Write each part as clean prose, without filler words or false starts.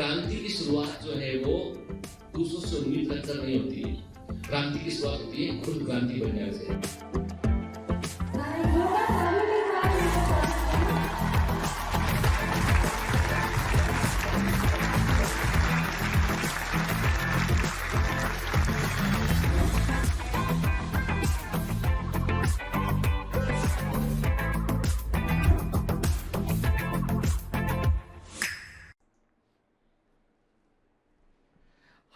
क्रांति की शुरुआत जो है वो दूसरों से उम्मीद रखकर नहीं होती है। क्रांति की शुरुआत होती है खुद क्रांति बनने से।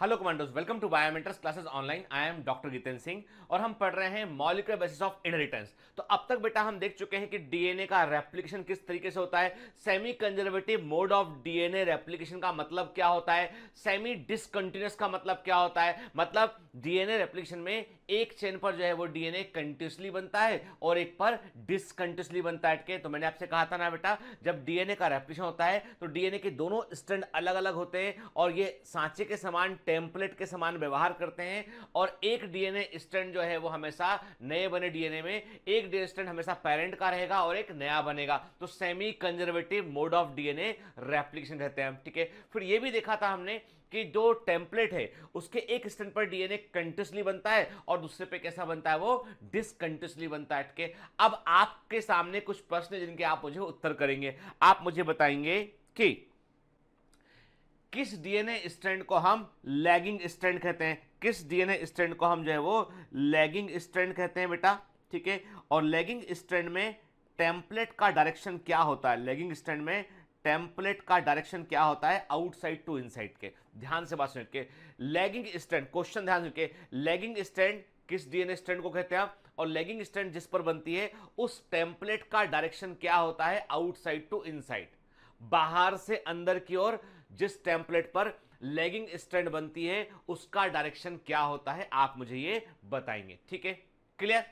Hello commandos, welcome to Biomentors classes online. I am doctor Jitendra Singh और हम पढ़ रहे हैं मॉलिक्यूलर बेसिस ऑफ इनहेरिटेंस। तो अब तक बेटा हम देख चुके हैं कि डीएनए का रेप्लिकेशन किस तरीके से होता है, semi conservative mode of DNA replication का मतलब क्या होता है, सेमी डिसकंटिन्यूअस का मतलब क्या होता है, मतलब डीएनए रेप्लिकेशन में एक चेन पर जो है वो डीएनए कंटिन्यूअसली बनता है और एक पर डिसकंटिन्यूअसली बनता है। तो मैंने आपसे कहा था ना बेटा, जब डीएनए का रेप्लिकेशन होता है तो डीएनए के दोनों स्ट्रैंड अलग अलग होते हैं और ये सांचे के समान, टेम्पलेट के समान व्यवहार करते हैं और एक डीएनए स्ट्रैंड जो है वो हमेशा नए बने डीएनए में एक डीएनए स्ट्रैंड हमेशा पेरेंट का रहेगा और एक नया बनेगा। तो semi conservative mode of DNA replication कहते हैं। ठीक है, फिर ये भी देखा था हमने कि जो टेम्पलेट है उसके एक स्ट्रैंड पर डीएनए कंटिन्यूअसली बनता है और दूसरे पे कैसा बनता है, वो डिसकंटिन्यूअसली बनता है। ठीक है, अब आपके सामने कुछ प्रश्न है जिनके आप मुझे उत्तर करेंगे। आप मुझे बताएंगे कि किस डीएनए स्ट्रैंड को हम लैगिंग स्ट्रैंड कहते हैं, किस डीएनए स्ट्रैंड को हम जो है वो लैगिंग स्ट्रैंड कहते हैं बेटा। ठीक है, और लैगिंग स्ट्रैंड में टेम्पलेट का डायरेक्शन क्या होता है, लैगिंग स्ट्रैंड में टेम्पलेट का डायरेक्शन क्या होता है, आउटसाइड टू इनसाइड के। ध्यान से बात सुन के, लैगिंग स्ट्रैंड, क्वेश्चन ध्यान सुन के, लैगिंग स्ट्रैंड किस डीएनए स्ट्रैंड को कहते हैं और लैगिंग स्ट्रैंड जिस पर बनती है उस टेम्पलेट का डायरेक्शन क्या होता है, आउटसाइड टू इनसाइड, बाहर से अंदर की ओर जिस टेम्पलेट पर लैगिंग स्ट्रैंड बनती है उसका डायरेक्शन क्या होता है, आप मुझे ये बताएंगे। ठीक है, क्लियर।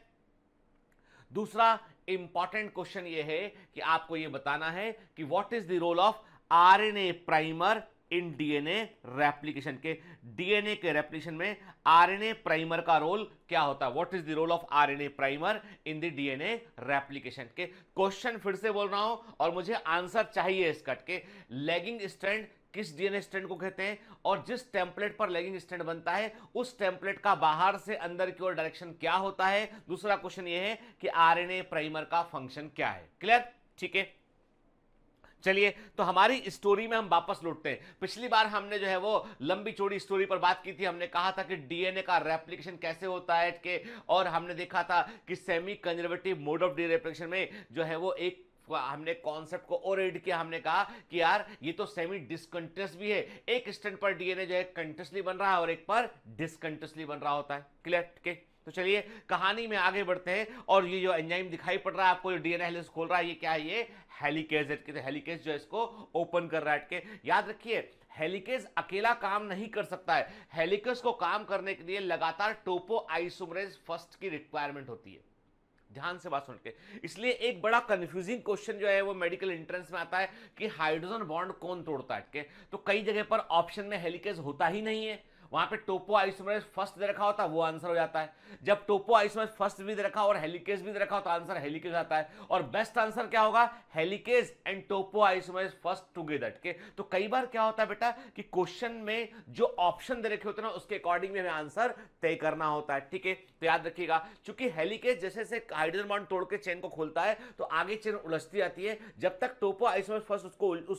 दूसरा इंपॉर्टेंट क्वेश्चन ये है कि आपको ये बताना है कि what is the role of RNA primer in DNA replication के, डीएनए के रेप्लिकेशन में आरएनए प्राइमर का रोल क्या होता है, what is the role of RNA primer in the DNA replication के। क्वेश्चन फिर से बोल रहा हूं और मुझे आंसर चाहिए इस कट के। लैगिंग स्ट्रैंड किस डीएनए स्ट्रैंड को कहते हैं और जिस टेम्पलेट पर लैगिंग स्ट्रैंड बनता है उस टेम्पलेट का बाहर से अंदर की ओर डायरेक्शन क्या होता है। दूसरा क्वेश्चन ये है कि आरएनए प्राइमर का फंक्शन क्या है। क्लियर, ठीक है। चलिए, तो हमारी स्टोरी में हम वापस लौटते हैं। पिछली बार हमने जो है वो लंबी चौड़ी स्टोरी पर बात की थी। हमने कहा था कि डीएनए का रेप्लिकेशन कैसे होता है के, और हमने देखा था कि semi conservative mode of DNA replication में जो है वो एक हमने कॉन्सेप्ट को और ऐड किया। हमने कहा कि यार ये तो सेमी डिसकंटिन्यूअस भी है, एक स्ट्रैंड पर डीएनए जो है कंटिन्यूअसली बन रहा है और एक पर डिसकंटिन्यूअसली बन रहा होता है। क्लियर, ठीक है। तो चलिए कहानी में आगे बढ़ते हैं और ये जो एंजाइम दिखाई पड़ रहा है आपको, जो डीएनए हेलिकेज खोल रहा है, ये क्या है, ये हेलिकेज है। तो हेलिकेज जो है इसको ओपन कर रहा है। के याद रखिए, हेलिकेज अकेला काम नहीं कर सकता है, हेलिकेज को काम करने के लिए लगातार टोपो आइसोमरेज फर्स्ट की रिक्वायरमेंट होती है। ध्यान से बात सुन के, इसलिए एक बड़ा कंफ्यूजिंग क्वेश्चन जो है वो मेडिकल एंट्रेंस में आता है कि हाइड्रोजन बॉन्ड कौन तोड़ता है। तो कई जगह पर ऑप्शन में हेलिकेज होता ही नहीं है, वहां पे टोपो आइसोमरेज फर्स्ट दे रखा होता है, वो आंसर हो जाता है। जब टोपो आइसोमरेज फर्स्ट भी दे रखा और हेलिकेज भी दे रखा हो तो आंसर हेलिकेज आता है। और बेस्ट आंसर क्या होगा, helicase and topoisomerase first together के। तो कई बार क्या होता है बेटा कि क्वेश्चन में जो ऑप्शन दे रखे होते हैं ना उसके अकॉर्डिंग में हमें आंसर तय करना होता है। ठीक है, तो याद रखिएगा, चूंकि हेलिकेज जैसे से हाइड्रोजन बॉन्ड तोड़ के चेन को खोलता है तो आगे चेन उलझती आती है। जब तक टोपो आइसोमरेज फर्स्ट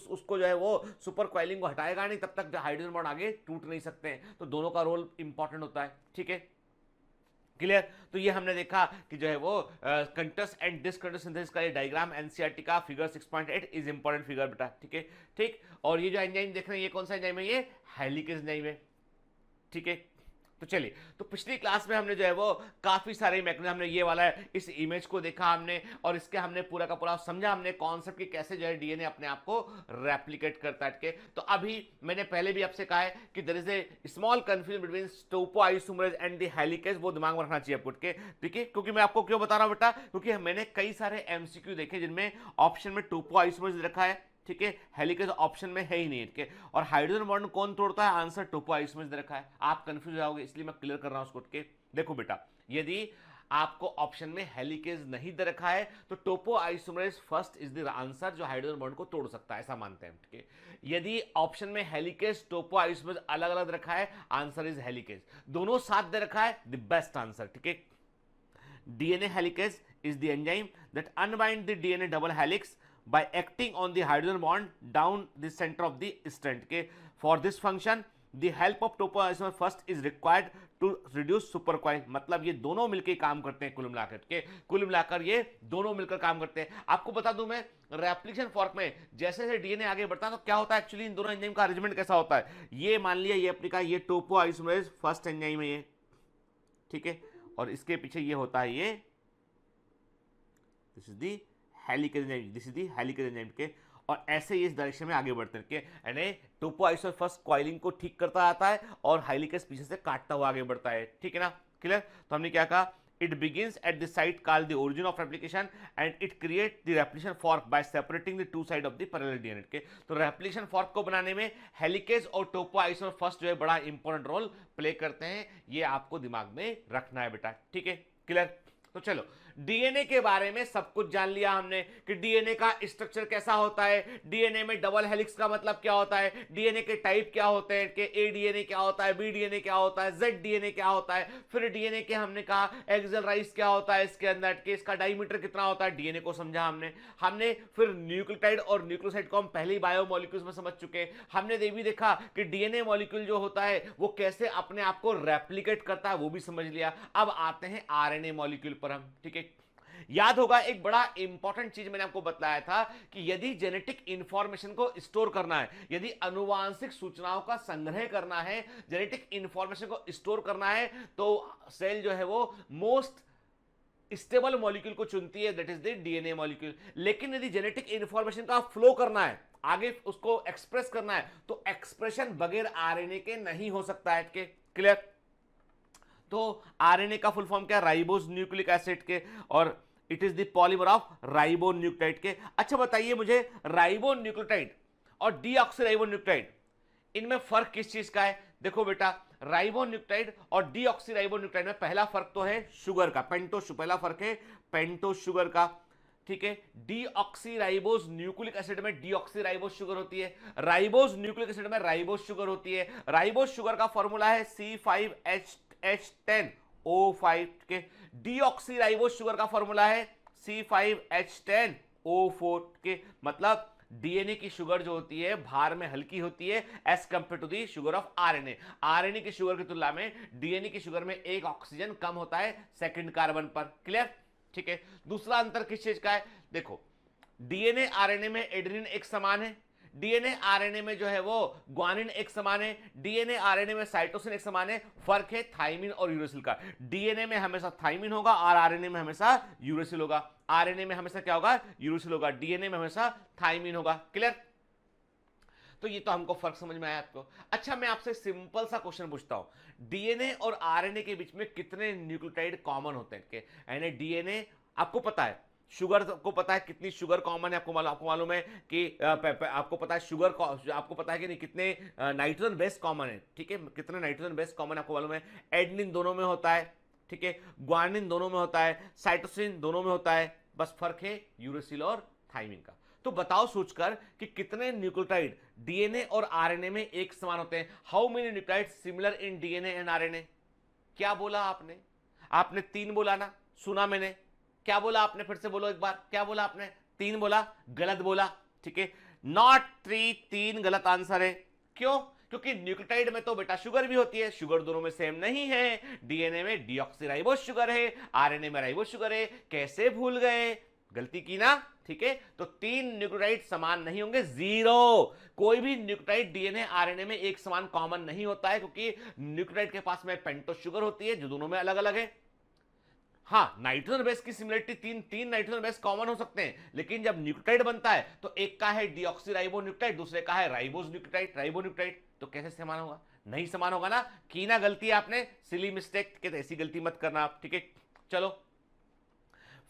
उसको जो है वो सुपर कॉइलिंग को हटाएगा नहीं, तब तक हाइड्रोजन बॉन्ड आगे टूट नहीं सकते हैं। तो दोनों का रोल इंपॉर्टेंट होता है। ठीक है, क्लियर। तो ये हमने देखा कि जो है वो कंटस एंड डिसकंटस सिंथेसिस का ये डायग्राम एनसीईआरटी का फिगर 6.8 इज इंपॉर्टेंट फिगर बेटा। ठीक है, ठीक। और ये जो एंजाइम देख रहे हैं ये कौन सा एंजाइम है, ये हेलिकेज एंजाइम है। ठीक है, तो चलिए, तो पिछली क्लास में हमने जो है वो काफी सारे मैकेनिज्म, हमने ये वाला इस इमेज को देखा हमने और इसके हमने पूरा का पूरा समझा हमने कॉन्सेप्ट की कैसे जो है डीएनए अपने आप को रेप्लिकेट करता है। तो अभी मैंने पहले भी आपसे कहा है कि there is a small confusion between topoisomerase and the helicase, वो दिमाग में रखना चाहिए आपको। ठीक है, क्योंकि मैं आपको क्यों बता रहा हूं बेटा, क्योंकि मैंने कई सारे एमसीक्यू देखे जिनमें ऑप्शन में टोपो आइसोमरेज रखा है, ठीक है, हेलिकेज ऑप्शन में है ही नहीं। ठीक है, और हाइड्रोजन बॉन्ड कौन तोड़ता है, आंसर टोपो आइसोमरेज दे रखा है। आप कंफ्यूज हो जाओगे, इसलिए मैं क्लियर कर रहा हूं उसको। देखो बेटा, यदि आपको ऑप्शन में हेलिकेज नहीं दे रखा है, तो topoisomerase first is the answer जो हाइड्रोजन बॉन्ड को तोड़ सकता है, ऐसा मानते हैं, ठीक है। यदि ऑप्शन में हेलिकेज टोपो आइसोमरेज अलग अलग रखा है, आंसर इज हेलिकेज। दोनों साथ दे रखा है, द बेस्ट आंसर, ठीक है। DNA helicase is the enzyme that unbind the DNA double helix by acting on the hydrogen bond down the center of the strand. Okay, for this function the help of topoisomer first is required to reduce supercoil. मतलब ये दोनों मिलकर काम करते हैं कुल मिलाकर के, कुल मिलाकर ये दोनों मिलकर काम करते हैं। आपको बता दूं मैं, रेप्लिकेशन फॉर्क में जैसे जैसे डीएनए आगे बढ़ता है तो क्या होता है एक्चुअली, इन दोनों एंजाइम का अरेंजमेंट कैसा होता है, ये मान लिया ये अपनी का ये टोपो आइसोमरेज फर्स्ट एंजाइम है ये, ठीक है, और इसके पीछे ये होता है ये, this is the helicase enzyme, this is the helicase enzyme के, और ऐसे ही इस डायरेक्शन में आगे बढ़ते हैं, यानी टोपो आइसोमरेज फर्स्ट कॉइलिंग को ठीक करता आता है और हेलिकेज पीछे से काटता हुआ आगे बढ़ता है, ठीक है ना, क्लियर। तो हमने क्या कहा, it begins at the site called the origin of replication and it creates the replication fork by separating the two sides of the parallel DNA के। तो replication fork को बनाने में हेलिकेज और टोपो आइसोमर फर्स्ट जो है बड़ा इंपॉर्टेंट रोल प्ले करते हैं, ये आपको दिमाग में रखना है बेटा, ठीक है, क्लियर। तो चलो डीएनए के बारे में सब कुछ जान लिया हमने कि डीएनए का स्ट्रक्चर कैसा होता है, डीएनए में डबल हेलिक्स का मतलब क्या होता है, डीएनए के टाइप क्या होते हैं, कि ए डीएनए क्या होता है, बी डीएनए क्या होता है, जेड डीएनए क्या होता है, फिर डीएनए के हमने कहा एक्सल राइस क्या होता है इसके अंदर के, इसका डायमीटर कितना होता है, डीएनए को समझा हमने फिर न्यूक्लियोटाइड और न्यूक्लियोसाइड को हम पहले ही बायोमोलिक्यूल्स में समझ चुके। हमने ये भी देखा कि डीएनए मॉलिक्यूल जो होता है वो कैसे अपने आप को रेप्लिकेट करता है, वो भी समझ लिया। अब आते हैं आरएनए मॉलिक्यूल पर हम, ठीक है। याद होगा एक बड़ा इंपॉर्टेंट चीज मैंने आपको बताया था कि यदि जेनेटिक इंफॉर्मेशन को स्टोर करना है, यदि अनुवांशिक सूचनाओं का संग्रह करना है, जेनेटिक इंफॉर्मेशन को स्टोर करना है, तो सेल जो है वो मोस्ट स्टेबल मॉलिक्यूल को चुनती है, that is the DNA molecule. लेकिन यदि जेनेटिक इंफॉर्मेशन का फ्लो करना है, आगे उसको एक्सप्रेस करना है, तो एक्सप्रेशन बगैर आरएनए के नहीं हो सकता है, क्लियर। तो आरएनए का फुल फॉर्म क्या है, राइबोस न्यूक्लिक एसिड के, और it is the polymer of ribonucleotide के। अच्छा बताइए मुझे, राइबोन्यूक्लियोटाइड और डीऑक्सीराइबोन्यूक्लियोटाइड इनमें फर्क किस चीज का है? देखो बेटा, राइबोन्यूक्लियोटाइड और डीऑक्सीराइबोन्यूक्लियोटाइड में पहला फर्क तो है शुगर का, पहला फर्क है पेंटोस शुगर का, ठीक है। डीऑक्सीराइबोस न्यूक्लिक एसिड में डीऑक्सीराइबोस शुगर होती है, राइबोस न्यूक्लिक एसिड में राइबोस शुगर होती है। राइबोस शुगर का फॉर्मूला है C5H10O5 के, डीऑक्सीराइबोस शुगर का फॉर्मूला है C5H10O4 के। मतलब डीएनए की शुगर जो होती है भार में हल्की होती है as compare to the sugar of RNA. RNA की शुगर की तुलना में डीएनए की शुगर में एक ऑक्सीजन कम होता है सेकंड कार्बन पर, क्लियर, ठीक है। दूसरा अंतर किस चीज का है, देखो डीएनए आरएनए में एडेनिन एक समान है, डीएनए आरएनए में जो है वो ग्वानिन एक समान है, डीएनए आरएनए में साइटोसिन एक समान है। फर्क है थाइमिन और यूरेसिल का, डीएनए में हमेशा थाइमिन होगा और आरएनए में हमेशा यूरेसिल होगा। आरएनए में हमेशा क्या होगा, यूरेसिल होगा, डीएनए में हमेशा थाइमिन होगा, क्लियर। तो ये तो हमको फर्क समझ में आया आपको। अच्छा मैं आपसे सिंपल सा क्वेश्चन पूछता हूं, डीएनए और आरएनए के बीच में कितने न्यूक्लियोटाइड कॉमन होते हैं? यानी डीएनए आपको पता है, शुगर को पता है कितनी शुगर कॉमन है, आपको मालूम है कि आपको पता है शुगर, आपको पता है कि नहीं कितने नाइट्रोजन बेस कॉमन है, ठीक है, कितने नाइट्रोजन बेस कॉमन आपको मालूम है। एडेनिन दोनों में होता है, ठीक है, ग्वानिन दोनों में होता है, साइटोसिन दोनों में होता है, बस फर्क है यूरेसिल और थाइमिन का। तो बताओ सोचकर कि कितने न्यूक्लियोटाइड डीएनए और आरएनए में एक समान होते हैं। How many nucleotide similar in DNA and RNA? क्या बोला आपने? आपने 3 बोला ना, सुना मैंने। क्या बोला आपने? फिर से बोलो एक बार, क्या बोला आपने? 3 बोला, गलत बोला, ठीक है, नॉट 3 गलत आंसर है। क्यों? क्योंकि न्यूक्लियोटाइड में तो बेटा शुगर भी होती है, शुगर दोनों में सेम नहीं है। डीएनए में डीऑक्सीराइबोस शुगर है, आरएनए में राइबोस शुगर है। कैसे भूल गए? गलती की ना, ठीक है। तो 3 न्यूक्लियोटाइड समान नहीं होंगे, 0। कोई भी न्यूक्लियोटाइड डीएनए आरएनए में एक समान कॉमन नहीं होता है, क्योंकि न्यूक्लियोटाइड के पास में पेंटोस शुगर होती है जो दोनों में अलग अलग है। हाँ, नाइट्रोजन बेस की सिमिलरिटी तीन नाइट्रोजन बेस कॉमन हो सकते हैं, लेकिन जब न्यूक्लियोटाइड बनता है तो एक का है डीऑक्सीराइबोन्यूक्लियोटाइड, दूसरे का है राइबोन्यूक्लियोटाइड। तो कैसे समान होगा? नहीं समान होगा ना। की ना गलती आपने, सिली मिस्टेक के, ऐसी गलती मत करना आप, ठीक है। चलो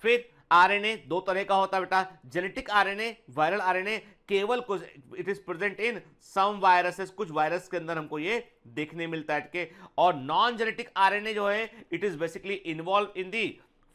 फिर आरएनए दो तरह का होता है बेटा, जेनेटिक आरएनए, वायरल आरएनए, केवल कुछ it is present in some viruses, कुछ वायरस के अंदर हमको ये देखने मिलता है के। और नॉन जेनेटिक आरएनए जो है it is basically involve in the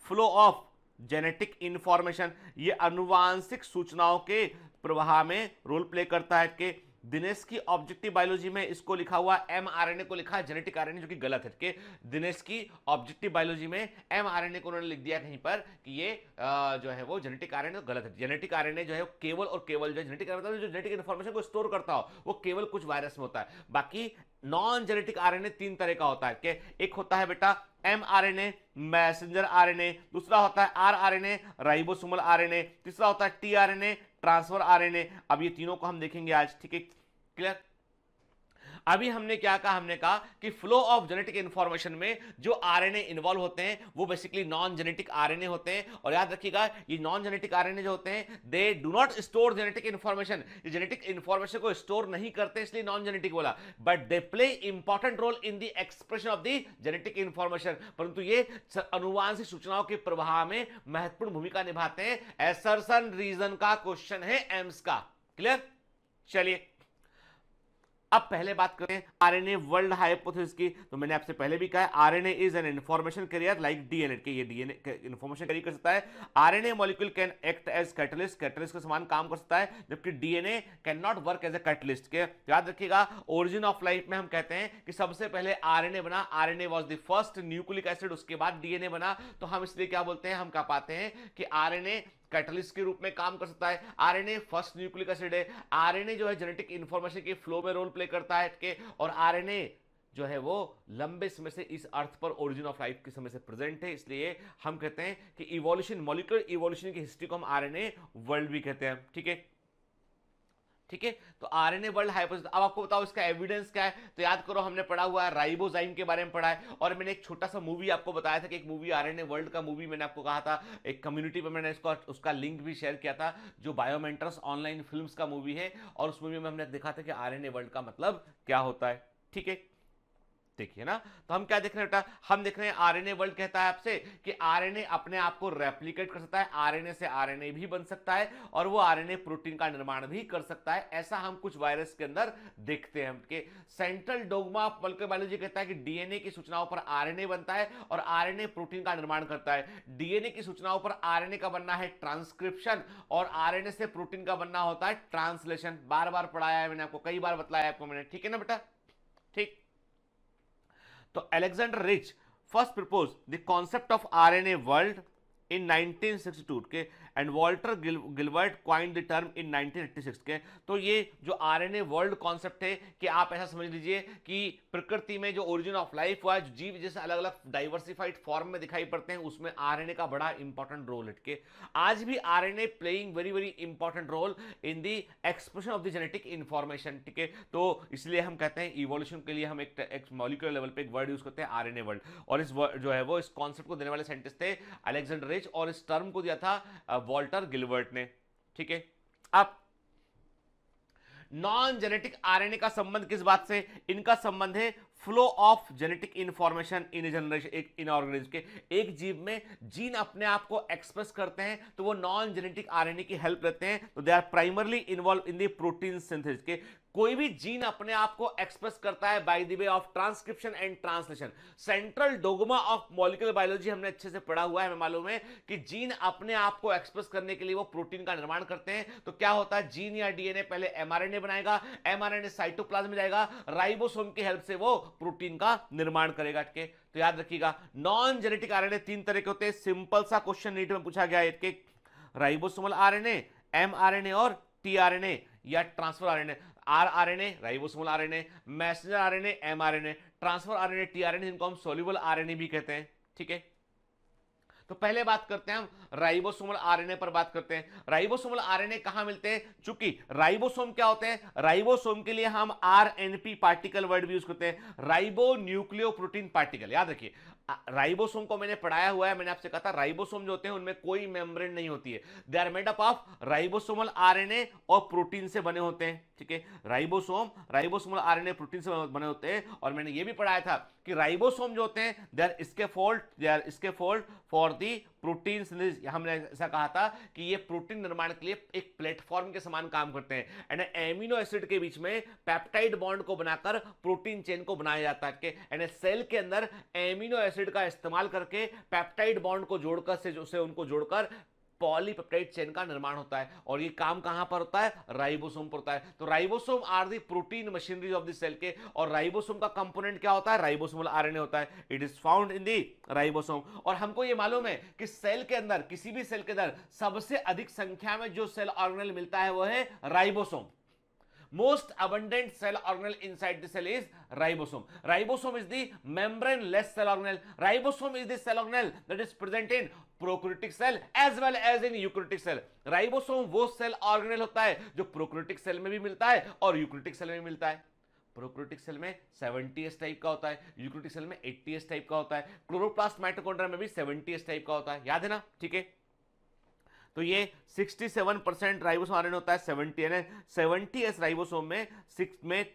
flow of genetic information, ये अनुवांशिक सूचनाओं के प्रवाह में रोल प्ले करता है के। दिनेश की ऑब्जेक्टिव बायोलॉजी में इसको लिखा हुआ एमआरएनए को लिखा है जेनेटिक आरएनए, जो कि गलत है के। दिनेश की ऑब्जेक्टिव बायोलॉजी में एमआरएनए को उन्होंने लिख दिया कहीं पर कि ये जो है वो जेनेटिक आरएनए गलत है। जेनेटिक आरएनए जो है केवल और केवल जो जेनेटिक आरएनए जो जेनेटिक इन्फॉर्मेशन को स्टोर करता हो वो केवल कुछ वायरस में होता है। बाकी नॉन जेनेटिक आरएनए तीन तरह का होता है कि एक होता है बेटा एमआरएनए, मैसेंजर आरएनए, दूसरा होता है आरआरएनए, राइबोसोमल आरएनए, तीसरा होता है टीआरएनए, ट्रांसफर आरएनए। अब ये तीनों को हम देखेंगे आज, ठीक है, क्लियर। अभी हमने क्या कहा, हमने कहा कि फ्लो ऑफ जेनेटिक इंफॉर्मेशन में जो आरएनए इन्वॉल्व होते हैं वो बेसिकली नॉन जेनेटिक आरएनए होते हैं। और याद रखिएगा ये नॉन जेनेटिक आरएनए जो होते हैं they do not store genetic information, ये जेनेटिक इंफॉर्मेशन को स्टोर नहीं करते इसलिए नॉन जेनेटिक बोला, but they play important role in the expression of the genetic information, परंतु ये अनुवांशिक सूचनाओं के प्रवाह में महत्वपूर्ण भूमिका निभाते हैं। एसर्शन रीजन का क्वेश्चन है एम्स का, क्लियर। चलिए अब पहले बात करते हैं आरएनए वर्ल्ड हाइपोथेसिस की। तो मैंने आपसे पहले भी कहा है RNA is an information carrier like DNA के, ये डीएनए इंफॉर्मेशन कैरी कर सकता है। RNA molecule can act as catalyst, catalyst के समान काम कर सकता है, जबकि DNA can not work as a catalyst के। याद रखिएगा ओरिजिन ऑफ लाइफ में हम कहते हैं कि सबसे पहले आरएनए बना, RNA was the first nucleic acid, उसके बाद डीएनए बना। तो हम इसलिए क्या बोलते हैं, हम क्या पाते हैं कि आरएनए कैटलिस्ट के रूप में काम कर सकता है। आरएनए फर्स्ट न्यूक्लिक एसिड है, आरएनए जो है जेनेटिक इंफॉर्मेशन के फ्लो में रोल प्ले करता है के, और आरएनए जो है वो लंबे समय से इस अर्थ पर ओरिजिन ऑफ लाइफ के समय से प्रेजेंट है। इसलिए हम कहते हैं कि इवोल्यूशन, मॉलिक्यूलर इवोल्यूशन की हिस्ट्री को हम आरएनए वर्ल्ड भी कहते हैं, ठीक है, ठीक है। तो आरएनए वर्ल्ड हाइपोथेसिस, अब आपको बताओ इसका एविडेंस क्या है। तो याद करो हमने पढ़ा हुआ है राइबोजाइम के बारे में पढ़ा है, और मैंने एक छोटा सा मूवी आपको बताया था कि एक मूवी आरएनए वर्ल्ड का मूवी मैंने आपको कहा था, एक कम्युनिटी पे मैंने इसको उसका लिंक भी शेयर किया था, जो बायोमेंटर्स ऑनलाइन फिल्म्स का मूवी है, और उस मूवी में हमने देखा था कि आरएनए वर्ल्ड का मतलब क्या होता है, ठीक है। देखिए ना, तो हम क्या देख रहे हैं बेटा, हम देख रहे हैं आरएनए वर्ल्ड कहता है आपसे कि आरएनए अपने आप को रेप्लिकेट कर सकता है, आरएनए से आरएनए भी बन सकता है, और वो आरएनए प्रोटीन का निर्माण भी कर सकता है। ऐसा हम कुछ वायरस के अंदर देखते हैं कि central dogma of molecular biology कहता है कि डीएनए की सूचनाओं पर आरएनए बनता है और आरएनए प्रोटीन का निर्माण करता है। डीएनए की सूचनाओं पर आरएनए का बनना है ट्रांसक्रिप्शन, और आरएनए से प्रोटीन का बनना होता है ट्रांसलेशन। बार बार पढ़ाया है मैंने आपको, कई बार बतलाया आपको मैंने, ठीक है ना बेटा, ठीक। तो Alexander Rich first propose the concept of RNA world in 1962 के, and Walter Gilbert coined the term in 1986 के। तो ये जो आरएनए वर्ल्ड कॉन्सेप्ट है कि आप ऐसा समझ लीजिए कि प्रकृति में जो ओरिजिन ऑफ लाइफ हुआ है, जो जीव जैसे अलग अलग डाइवर्सिफाइड फॉर्म में दिखाई पड़ते हैं, उसमें आरएनए का बड़ा इंपॉर्टेंट रोल है के। आज भी RNA playing very very important role in the expression of the genetic information, ठीक है। तो इसलिए हम कहते हैं इवोल्यूशन के लिए हम एक मॉलिक्यूलर लेवल पे एक वर्ड यूज करते हैं आरएनए वर्ल्ड, और इस जो है वो इस कॉन्सेप्ट को देने वाले साइंटिस्ट थे अलेक्जेंडर रिच, और इस टर्म को दिया था वॉल्टर गिलबर्ट ने, ठीक है। अब नॉन जेनेटिक आरएनए का संबंध किस बात से, इनका संबंध है flow of genetic information in generation, एक इन ऑर्गेनिज्म के। एक जीव में जीन अपने आप को एक्सप्रेस करते हैं तो वो नॉन जेनेटिक आरएनए की हेल्प लेते हैं, तो they are primarily involve in the protein synthesis के। कोई भी जीन अपने आप को एक्सप्रेस करता है by the way of transcription and translation. Central dogma of molecular biology हमने अच्छे से पढ़ा हुआ है, हमें मालूम है कि जीन अपने आप को एक्सप्रेस करने के लिए वो प्रोटीन का निर्माण करते हैं। तो क्या होता है, जीन या डीएनए पहले एमआरएनए बनाएगा, एमआरएनए साइटोप्लाज्म में जाएगा, राइबोसोम की हेल्प से वो प्रोटीन का निर्माण करेगा, ठीक है। तो याद रखिएगा नॉन जेनेटिक आरएनए तीन तरह के होते हैं। सिंपल सा क्वेश्चन नीट में पूछा गया है, राइबोसोमल आरएनए, एमआरएनए और टीआरएनए या transfer RNA. RRNA ribosomal RNA, messenger RNA mRNA, transfer RNA tRNA, जिनको हम सोल्यूबल आरएनए भी कहते हैं, ठीक है। तो पहले बात करते हैं हम राइबोसोमल आरएनए पर बात करते हैं। राइबोसोमल आरएनए कहां मिलते हैं, चूंकि राइबोसोम क्या होते हैं, राइबोसोम के लिए हम आरएनपी पार्टिकल वर्ड भी यूज करते हैं, राइबो न्यूक्लियोप्रोटीन पार्टिकल। याद रखिए राइबोसोम को मैंने पढ़ाया हुआ है, मैंने आपसे कहा था राइबोसोम जो होते हैं उनमें कोई मेम्ब्रेन नहीं होती है, they are made up of ribosomal RNA और प्रोटीन से बने होते हैं, ठीक है। राइबोसोमल आरएनए प्रोटीन से बने होते हैं, और मैंने ये भी पढ़ाया था कि राइबोसोम जो होते हैं they are scaffold for the protein synthesis, हमने ऐसा कहा था कि ये प्रोटीन निर्माण के लिए एक प्लेटफॉर्म के समान काम करते हैं, एंड एमिनो एसिड के बीच में पेप्टाइड बॉन्ड को बनाकर प्रोटीन चेन को बनाया जाता है, एंड सेल के अंदर एमिनो एसिड का इस्तेमाल करके पेप्टाइड बॉन्ड को जोड़कर से उनको जोड़कर पॉलीपेप्टाइड चेन का निर्माण होता है, और ये काम कहां पर होता है? राइबोसोम पर होता है। तो ribosome are the protein machinery of the cell के, और राइबोसोम का कंपोनेंट क्या होता है? राइबोसोमल आरएनए होता है। It is found in the ribosome. और हमको ये मालूम है कि सेल के अंदर, किसी भी सेल के अंदर सबसे अधिक संख्या में जो सेल ऑर्गेनेल मिलता है वो है ribosome. Most abundant cell organelle inside the cell is ribosome. Ribosome is the membraneless cell organelle. Ribosome is the cell organelle that is present in prokaryotic cell as well as in eukaryotic cell. Ribosome वो cell organelle होता है जो prokaryotic cell में भी मिलता है और eukaryotic cell में भी मिलता है। प्रोकैरियोटिक सेल में 70s टाइप का होता है, यूकैरियोटिक सेल में 80s टाइप का होता है, क्लोरोप्लास्ट माइटोकॉन्ड्रिया में भी 70s टाइप का होता है। याद है ना? ठीक है। तो ये 67% राइबोसोम आरएनए होता है, 70s राइबोसोम में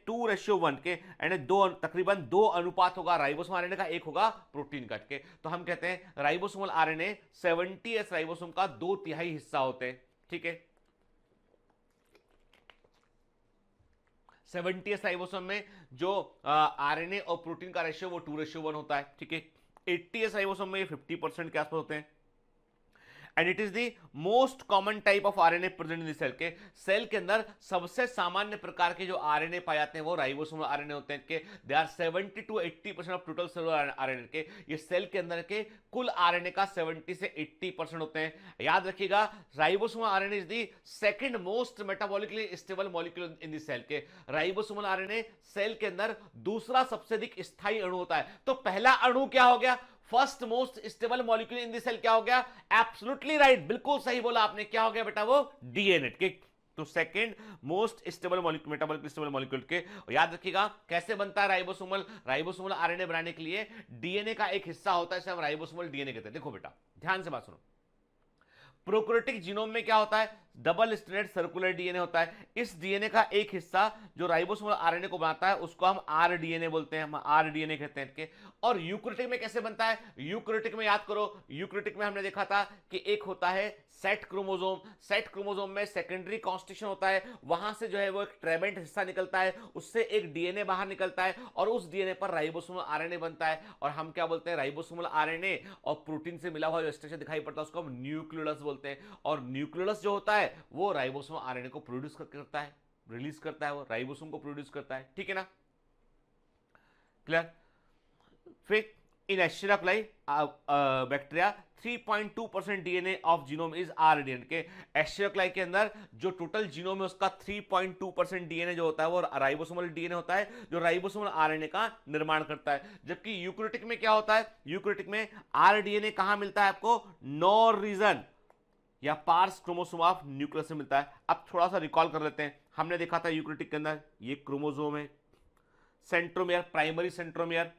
2:1 के, यानी तकरीबन 2 अनुपात होगा राइबोसोम आरएनए का, 1 होगा प्रोटीन का के। तो हम कहते हैं राइबोसोमल आरएनए 70s राइबोसोम का 2/3 हिस्सा होते हैं। ठीक है, 70s राइबोसोम में जो आरएनए और प्रोटीन का रेशियो वो 2:1 होता है। ठीक है, 80s राइबोसोम में 50% के आसपास होते हैं, and it is the most common type of RNA present in the cell के। सेल के अंदर सबसे सामान्य प्रकार के जो आरएनए पाए जाते हैं वो राइबोसोमल आरएनए होते हैं के। They are 70 to 80% of total cellular RNA के। ये सेल के अंदर के कुल आरएनए का 70 से 80% होते हैं। याद रखिएगा, ribosomal RNA is the second most metabolically stable molecule in the cell के। राइबोसोमल आरएनए सेल के अंदर दूसरा सबसे अधिक स्थायी अणु होता है। तो पहला अणु क्या हो गया? First most stable molecule in the cell क्या हो गया? एब्सोल्युटली राइट, बिल्कुल सही बोला आपने। क्या हो गया बेटा? वो डीएनए के। तो second most stable molecule, metabolically stable molecule के। याद रखिएगा कैसे बनता है राइबोसोमल आरएनए बनाने के लिए डीएनए का एक हिस्सा होता है, इसे हम राइबोसोमल डीएनए कहते हैं। देखो बेटा, ध्यान से बात सुनो। प्रोकैरियोटिक जीनोम में क्या होता है? डबल स्ट्रैंडेड सर्कुलर डीएनए होता है। इस डीएनए का एक हिस्सा जो राइबोसोमल आरएनए को बनाता है उसको हम आरडीएनए बोलते हैं, हम आरडीएनए कहते हैं इनके। और यूकैरियोटिक में कैसे बनता है? यूकैरियोटिक में याद करो, यूकैरियोटिक में हमने देखा था कि एक होता है सेट क्रोमोसोम। सेट क्रोमोसोम में सेकेंडरी कॉन्स्टिट्यूशन होता है, वहां से जो है वो एक ट्रेबेंट हिस्सा निकलता है, उससे एक डीएनए बाहर निकलता है और उस डीएनए पर राइबोसोमल आरएनए बनता है। और हम क्या बोलते हैं? राइबोसोमल आरएनए और प्रोटीन से मिला हुआ जो स्ट्रक्चर दिखाई पड़ता है उसको हम न्यूक्लियोलस बोलते हैं। और न्यूक्लियोलस जो होता है वो राइबोसोमल आरएनए को प्रोड्यूस करता है, रिलीज करता है, वो राइबोसोम को प्रोड्यूस करता है। ठीक है ना? क्लियर? फिर in Escherichia coli bacteria 3.2% DNA of genome is rDNA के। एस्चेरिचिया कोलाई के अंदर जो टोटल जीनोम है उसका 3.2% डीएनए जो होता है वो राइबोसोमल डीएनए होता है, जो राइबोसोमल आरएनए का निर्माण करता है। जबकि यूकैरियोटिक में क्या होता है? यूकैरियोटिक में आरडीएनए कहां मिलता है आपको? नॉर रीजन या पार्स क्रोमोसोम ऑफ न्यूक्लियस से मिलता है। अब थोड़ा सा रिकॉल कर लेते हैं। हमने देखा था यूकैरियोटिक के अंदर ये क्रोमोसोम है, सेंट्रोमियर, प्राइमरी सेंट्रोमियर,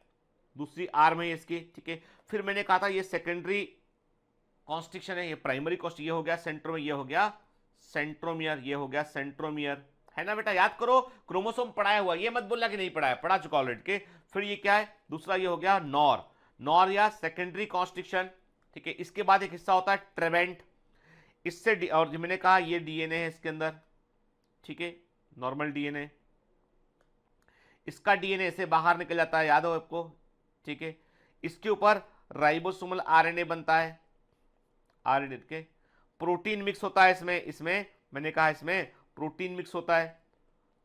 दूसरी आर्म है इसकी। ठीक है, फिर मैंने कहा था ये सेकेंडरी कॉन्स्ट्रिक्शन है, ये प्राइमरी कॉस्ट, ये हो गया सेंट्रोमियर, ये हो गया सेंट्रोमियर, ये हो गया सेंट्रोमियर, है ना बेटा? याद करो, क्रोमोसोम पढ़ाया हुआ, ये मत बोलना कि नहीं पढ़ाया, पढ़ा चुका ऑलरेडी के। फिर ये क्या है? दूसरा ये हो गया नॉर या सेकेंडरी कॉन्स्ट्रिक्शन। ठीक है, इसके बाद एक हिस्सा होता है ट्रेबेंट, इससे और मैंने कहा ये डीएनए है इसके अंदर। ठीक है, नॉर्मल डीएनए, इसका डीएनए से बाहर निकल जाता है, याद हो आपको? ठीक है, इसके ऊपर राइबोसोमल आरएनए बनता है, आरएनए के प्रोटीन मिक्स होता है इसमें मैंने कहा इसमें प्रोटीन मिक्स होता है।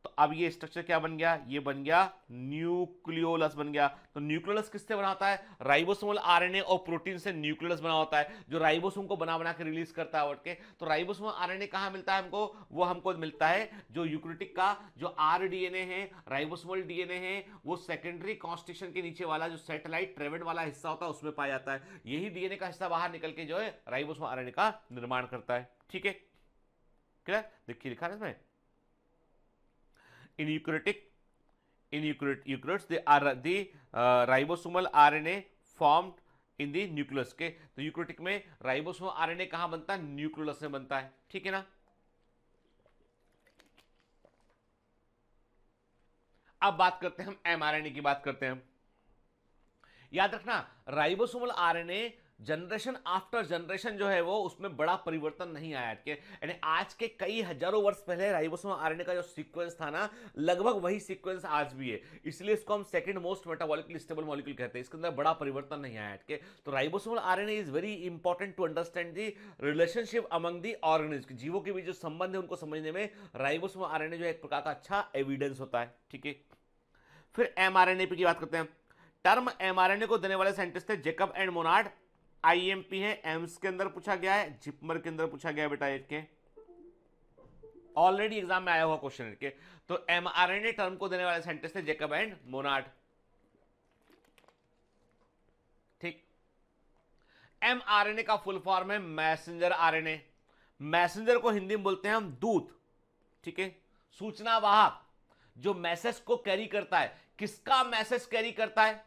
तो अब ये स्ट्रक्चर क्या बन गया? ये बन गया न्यूक्लियोलस बन गया। तो न्यूक्लियोलस किससे बना होता है? राइबोसोमल आरएनए और प्रोटीन से न्यूक्लियोलस बना होता है, जो राइबोसोम को बना के रिलीज करता है उठ के। तो राइबोसोमल आरएनए कहां मिलता है हमको? वो हमको मिलता है जो यूकैरियोटिक का जो आरडीएनए है, राइबोसोमल डीएनए है, वो सेकेंडरी कॉन्स्ट्रिक्शन के नीचे वाला जो सैटेलाइट ट्रेबेंट वाला हिस्सा होता है उसमें पाया जाता है। यही डीएनए का हिस्सा बाहर निकल के जो है राइबोसोमल आरएनए का निर्माण करता है। ठीक है, क्लियर? देखिए लिखा है इसमें, in eukaryotes they are the ribosomal RNA formed in the nucleus के। तो यूकैरियोटिक में राइबोसोमल आरएनए कहां बनता है? न्यूक्लियोलस में बनता है। ठीक है ना? अब बात करते हैं हम एमआरएनए की बात करते हैं। याद रखना, ribosomal RNA generation after generation जो है वो उसमें बड़ा परिवर्तन नहीं आया के, यानी आज के कई हजारों वर्ष पहले राइबोसोम आरएनए का जो सीक्वेंस था ना, लगभग वही सीक्वेंस आज भी है, इसलिए इसको हम second most metabolically stable molecule कहते हैं। इसके अंदर बड़ा परिवर्तन नहीं आया के। तो ribosomal RNA is very important to understand the relationship among the organism, जीवों के बीच जो संबंध है उनको समझने में राइबोसोमल आरएनए जो है एक प्रकार का अच्छा एविडेंस होता है। ठीक है, फिर एमआरएनए की बात करते हैं। टर्म एमआरएनए को देने वाले साइंटिस्ट थे जेकब एंड मोनार्ड। आईएमपी है, एम्स के अंदर पूछा गया है, जिपमर के अंदर पूछा गया है बेटा, के ऑलरेडी एग्जाम में आया हुआ क्वेश्चन के। तो एमआरएनए टर्म को देने वाले साइंटिस्ट थे जेकब एंड मोनार्ड। ठीक, एमआरएनए का फुल फॉर्म है मैसेंजर आरएनए। मैसेंजर को हिंदी में बोलते हैं हम दूत। ठीक है, सूचना वाहक, जो मैसेज को कैरी करता है। किसका मैसेज कैरी करता है?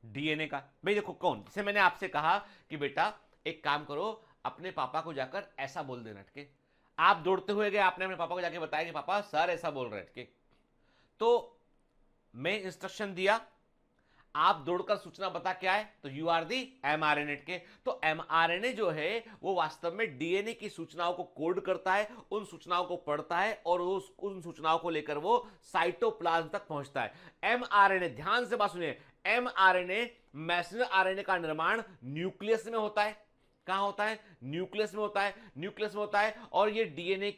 डीएनए का। भाई देखो कौन, जैसे मैंने आपसे कहा कि बेटा एक काम करो, अपने पापा को जाकर ऐसा बोल देना। ठीक है, आप दौड़ते हुए गए, आपने अपने पापा को जाके बताया कि पापा सर ऐसा बोल रहे हैं। ठीक है, तो मैं इंस्ट्रक्शन दिया, आप दौड़कर सूचना बता क्या है, तो यू आर दी एमआरएनए के। तो एमआरएनए जो है वो वास्तव में डीएनए की सूचनाओं को कोड करता है, उन सूचनाओं को पढ़ता है और उन सूचनाओं को लेकर वो साइटोप्लाज्म तक पहुंचता है। एमआरएनए, ध्यान से बात सुनिए, एमआरएनए मैसेंजर आरएनए का निर्माण न्यूक्लियस में होता है। कहां होता है? न्यूक्लियस में होता है, न्यूक्लियस में होता है। और ये डीएनए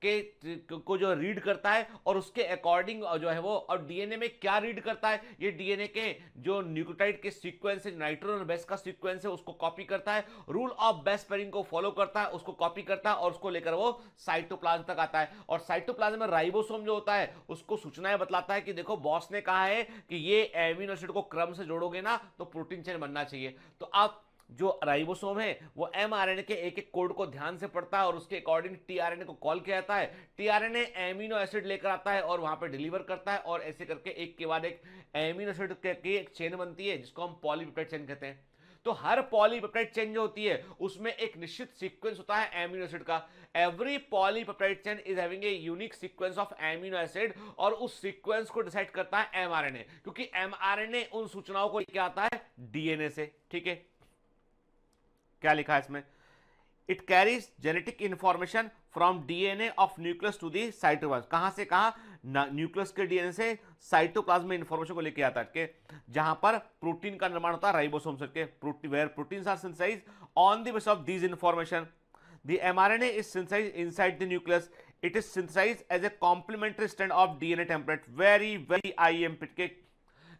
को जो रीड करता है और उसके अकॉर्डिंग जो है वो, और डीएनए में क्या रीड करता है, ये डीएनए के जो न्यूक्लियोटाइड के सीक्वेंस है, नाइट्रोजन और बेस का सीक्वेंस है, उसको कॉपी करता है, रूल ऑफ बेस पेयरिंग को फॉलो करता है, उसको कॉपी करता है और उसको लेकर वो साइटोप्लाज्म तक आता है। और साइटोप्लाज्म में राइबोसोम जो होता है उसको सूचनाएं बतलाता है कि देखो बॉस ने कहा है कि ये एमिनो एसिड को क्रम से जोड़ोगे ना तो प्रोटीन चेन बनना चाहिए। तो आप जो राइबोसोम है वो एमआरएनए के एक एक कोड को ध्यान से पढ़ता है और उसके अकॉर्डिंग टीआरएनए को कॉल किया जाता है। टीआरएनए एमिनो एसिड लेकर आता है और वहां पे डिलीवर करता है, और ऐसे करके एक के बाद एक एमिनो एसिड की एक चेन बनती है जिसको हम पॉलीपेप्टाइड चेन कहते हैं। तो हर पॉलीपेप्टाइड चेन जो होती है उसमें एक निश्चित सीक्वेंस होता है एमिनो एसिड का। Every polypeptide chain is having a unique sequence of amino acid, और उस सीक्वेंस को डिसाइड करता है एमआरएनए, क्योंकि एमआरएनए उन सूचनाओं को लेकर आता है डीएनए से। ठीक है, क्या लिखा है इसमें? It carries genetic information from DNA of nucleus to the cytoplasm. कहां से कहा? न्यूक्लियस के डीएनए से साइटोप्लाज्म में इंफॉर्मेशन को लेके आता है, जहां पर प्रोटीन का निर्माण होता है राइबोसोम से, where proteins are synthesized on the basis of this information. The mRNA is synthesized inside the nucleus. It is synthesized as a complementary strand of DNA template. Very very IMP के,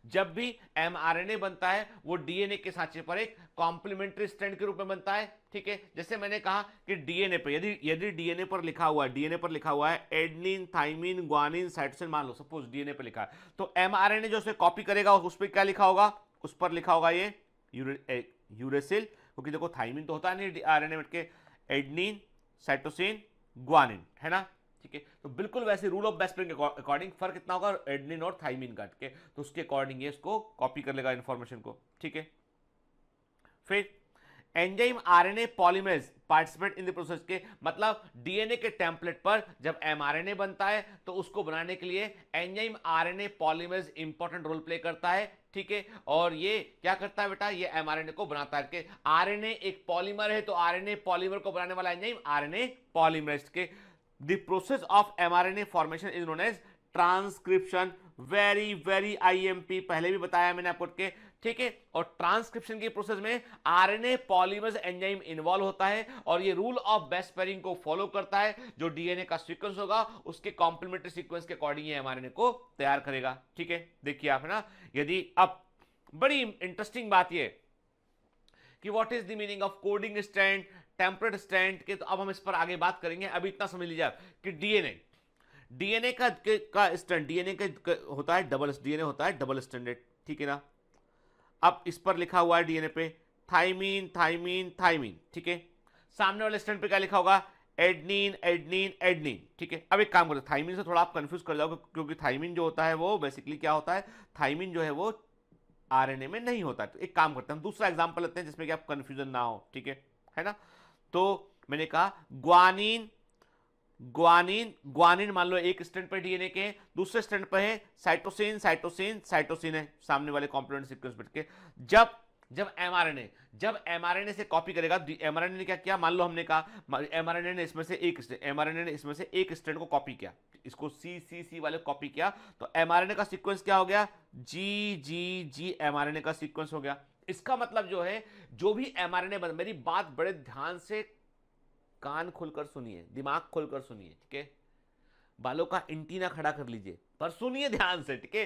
जब भी mRNA बनता है वो DNA के साँचे पर एक कॉम्प्लीमेंट्री स्ट्रैंड के रूप में बनता है। ठीक है, जैसे मैंने कहा कि डीएनए पे यदि डीएनए पर लिखा हुआ है एडेनिन, थाइमिन, ग्वानिन, साइटोसिन, मान लो सपोज डीएनए पे लिखा है, तो एमआरएनए जो उसे कॉपी करेगा उस पर क्या लिखा होगा? उस पर लिखा होगा ये यूरेसिल, क्योंकि देखो थाइमिन तो होता है नहीं आरएनए में के, एडेनिन, साइटोसिन, ग्वानिन, है ना। ठीक है, तो बिल्कुल वैसे रूल ऑफ बेस पेयरिंग के अकॉर्डिंग फर्क कितना होगा एडेनिन और थाइमिन का। ठीक है, तो उसके अकॉर्डिंग ये इसको कॉपी कर लेगा इंफॉर्मेशन को। ठीक है, फिर enzyme RNA polymerase participate in the process के, मतलब डीएनए के टेम्पलेट पर जब एमआरएनए बनता है तो उसको बनाने के लिए enzyme RNA polymerase important role play करता है। ठीक है, और ये क्या करता है बेटा? ये एमआरएनए को बनाता है कि आरएनए एक पॉलीमर है, तो आरएनए पॉलीमर को बनाने वाला एंजाइम आरएनए पॉलीमरेज के। The process of mRNA formation is known as transcription. Very very IMP, पहले भी बताया मैंने आपको के। ठीक है, और ट्रांसक्रिप्शन की प्रोसेस में आरएनए पॉलीमरेज एंजाइम इन्वॉल्व होता है और ये रूल ऑफ बेस पेयरिंग को फॉलो करता है। जो डीएनए का सीक्वेंस होगा उसके कॉम्प्लीमेंट्री सीक्वेंस के अकॉर्डिंग ये एमआरएनए को तैयार करेगा। ठीक है, देखिए आप, है ना। यदि अब बड़ी इंटरेस्टिंग बात ये कि what is the meaning of coding strand, template strand के, तो अब हम इस पर आगे बात करेंगे। अभी इतना समझ लीजिए आप कि डीएनए का स्ट्रैंड, डीएनए होता है डबल स्ट्रैंडेड। ठीक है ना। अब इस पर लिखा हुआ है डीएनए पे थाइमीन थाइमीन थाइमीन। ठीक है, सामने वाले स्ट्रैंड पे क्या लिखा होगा? एडनीन एडनीन एडनीन। ठीक है, अब एक काम करो, थाइमीन से थोड़ा आप कंफ्यूज कर जाओगे, क्योंकि थाइमीन जो होता है वो बेसिकली क्या होता है, थाइमीन जो है वो आरएनए में नहीं होता है। तो एक काम करते हैं, हम दूसरा एग्जांपल लेते हैं जिसमें कि आप कंफ्यूजन ना हो। ठीक है ना। तो मैंने कहा ग्वानिन ग्वानिन ग्वानिन, मान लो एक स्ट्रैंड पर डीएनए के, दूसरे स्ट्रैंड पर है साइटोसिन साइटोसिन साइटोसिन है, सामने वाले कॉम्प्लीमेंट सीक्वेंस पर के। जब जब mRNA से कॉपी करेगा, mRNA ने क्या किया, मान लो हमने कहा mRNA ने इसमें से एक स्ट्रैंड को कॉपी किया, इसको C वाले कॉपी किया, तो mRNA का सीक्वेंस क्या हो गया, G mRNA का सीक्वेंस हो गया। इसका मतलब जो है, जो भी mRNA बन, मेरी बात बड़े ध्यान से कान खोलकर सुनिए, दिमाग खोलकर सुनिए, ठीक है, बालों का एंटीना खड़ा कर लीजिए, पर सुनिए ध्यान से, ठीक है,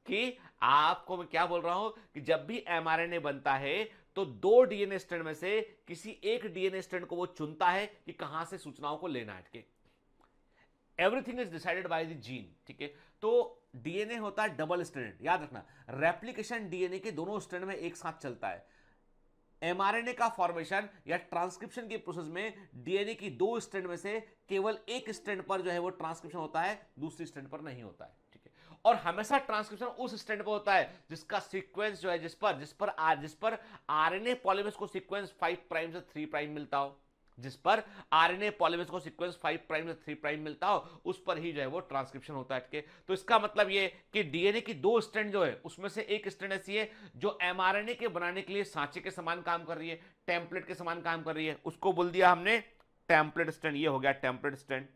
कि आपको मैं क्या बोल रहा हूं कि जब भी mRNA बनता है तो दो डीएनए स्ट्रैंड में से किसी एक डीएनए स्ट्रैंड को वो चुनता है कि कहां से सूचनाओं को लेना है, ठीक है। Everything is decided by the gene, ठीक है। तो डीएनए होता है डबल स्ट्रैंडेड, याद रखना, रेप्लिकेशन डीएनए के दोनों स्ट्रैंड में एक साथ चलता है। एमआरएनए का फॉर्मेशन या ट्रांसक्रिप्शन के प्रोसेस में डीएनए की दो स्ट्रैंड में से केवल एक स्ट्रैंड पर जो है वो ट्रांसक्रिप्शन होता है, दूसरी स्ट्रैंड पर नहीं होता है, ठीक है। और हमेशा ट्रांसक्रिप्शन उस स्ट्रैंड पर होता है जिसका सीक्वेंस जो है, जिस पर आरएनए पॉलीमरेज को सीक्वेंस 5 प्राइम से 3 प्राइम मिलता हो, जिस पर आरएनए पॉलीमरेज को सीक्वेंस 5 प्राइम से 3 प्राइम मिलता हो, उस पर ही जो है वो ट्रांसक्रिप्शन होता है, ठीक है। तो इसका मतलब ये कि डीएनए की दो स्ट्रैंड जो है उसमें से एक स्ट्रैंड ऐसी है जो एमआरएनए के बनाने के लिए सांचे के समान काम कर रही है, टेम्पलेट के समान काम कर रही है, उसको बोल दिया हमने टेम्पलेट स्ट्रैंड। ये हो गया टेम्पलेट स्ट्रैंड,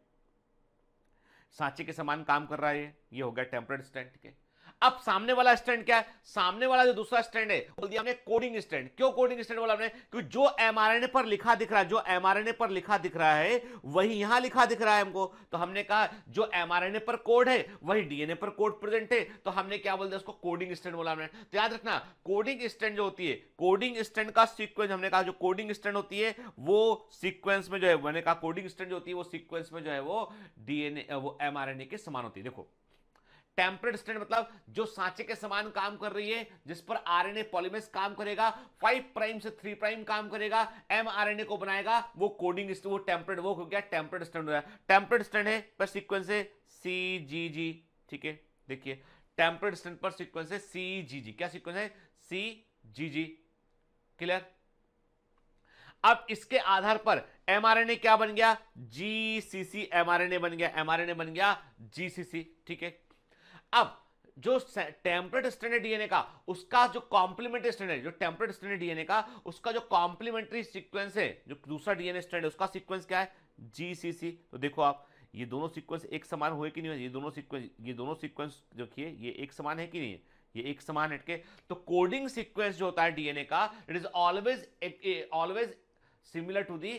सांचे के समान काम कर रहा है, ये हो गया टेम्पलेट स्ट्रैंड, ठीक है। अब सामने वाला स्ट्रैंड क्या है, सामने वाला जो दूसरा स्ट्रैंड है बोल दिया हमने कोडिंग स्ट्रैंड। क्यों कोडिंग स्ट्रैंड बोला हमने, क्योंकि जो एमआरएनए पर लिखा दिख रहा है, जो एमआरएनए पर लिखा दिख रहा है वही यहां लिखा दिख रहा है हमको, तो हमने कहा जो एमआरएनए पर कोड है वही डीएनए पर कोड प्रेजेंट है, तो हमने क्या बोल दिया उसको कोडिंग स्ट्रैंड बोला हमने। तो याद रखना, कोडिंग स्ट्रैंड जो होती है, कोडिंग स्ट्रैंड का सीक्वेंस, हमने कहा जो कोडिंग स्ट्रैंड होती है वो सीक्वेंस में जो है, मैंने कहा कोडिंग स्ट्रैंड जो होती है वो सीक्वेंस में जो है वो डीएनए वो एमआरएनए के समान होती है। देखो टेम्पलेट स्ट्रैंड मतलब जो सांचे के समान काम कर रही है, जिस पर आरएनए पॉलीमरेज काम करेगा, 5 प्राइम से 3 प्राइम काम करेगा, एमआरएनए को बनाएगा, वो कोडिंग वो टेम्पलेट, वो हो गया टेम्पलेट स्ट्रैंड हो गया। टेम्पलेट स्ट्रैंड है पर सीक्वेंस है CGG, ठीक है। देखिए टेम्पलेट स्ट्रैंड पर सीक्वेंस है CGG, क्या सीक्वेंस है CGG, क्लियर। अब इसके आधार पर एमआरएनए क्या बन गया, GCC एमआरएनए बन गया, एमआरएनए बन गया GCC, ठीक है। अब जो टेम्पलेट स्ट्रैंड है डीएनए का, उसका जो कॉम्प्लीमेंट्री स्ट्रैंड है, जो टेम्पलेट स्ट्रैंड है डीएनए का, उसका जो कॉम्प्लीमेंट्री सीक्वेंस है, जो दूसरा डीएनए स्ट्रैंड है उसका सीक्वेंस क्या है GCC। तो देखो आप, ये दोनों सीक्वेंस एक समान हुए कि नहीं हुए, ये दोनों सीक्वेंस जो किए ये एक समान है कि नहीं है, ये एक समान है, ठीक है। तो कोडिंग सीक्वेंस जो होता है डीएनए का, it is always similar to the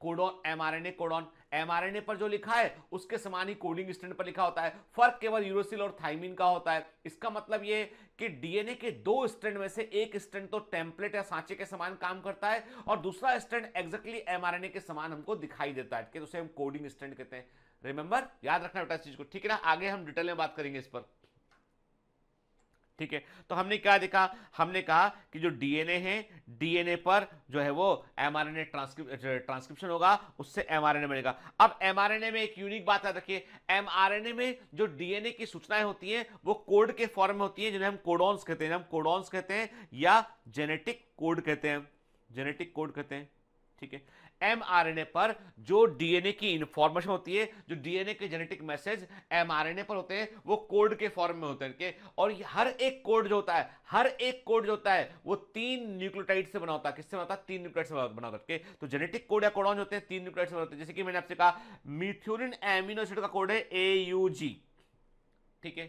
codon, mRNA codon, mRNA पर जो लिखा है उसके समान ही कोडिंग स्ट्रैंड पर लिखा होता है, फर्क केवल यूरोसिल और थाइमिन का होता है। इसका मतलब ये कि डीएनए के दो स्ट्रैंड में से एक स्ट्रैंड तो टेम्पलेट या सांचे के समान काम करता है और दूसरा स्ट्रैंड एग्जैक्टली एमआरएनए के समान हमको दिखाई देता है, उसे हम कोडिंग स्ट्रैंड कहते हैं। रिमेंबर, याद रखना बेटा इस चीज को, ठीक है ना। आगे हम डिटेल में बात करेंगे इस पर, ठीक है। तो हमने क्या देखा, हमने कहा कि जो डीएनए है, डीएनए पर जो है वो एमआरएनए ट्रांसक्रिप्शन होगा, उससे एमआरएनए बनेगा। अब एमआरएनए में एक यूनिक बात याद रखिए, एमआरएनए में जो डीएनए की सूचनाएं होती हैं वो कोड के फॉर्म में होती हैं, जिन्हें हम कोडॉन्स कहते हैं, या जेनेटिक कोड कहते हैं, जेनेटिक कोड कहते हैं, ठीक है। एमआरएनए पर जो डीएनए की इंफॉर्मेशन होती है, जो डीएनए के जेनेटिक मैसेज एमआरएनए पर होते हैं, वो कोड के फॉर्म में होते हैं, और हर एक कोड जो होता है वो 3 न्यूक्लियोटाइड से बना होता है। किससे बना होता है, 3 न्यूक्लियोटाइड से बना होता है। तो जेनेटिक कोड या कोडॉन होते हैं 3 न्यूक्लियोटाइड से बना होते हैं। जैसे कि मैंने आपसे कहा मीथ्योनिन एमिनो एसिड का कोड है AUG, ठीक है।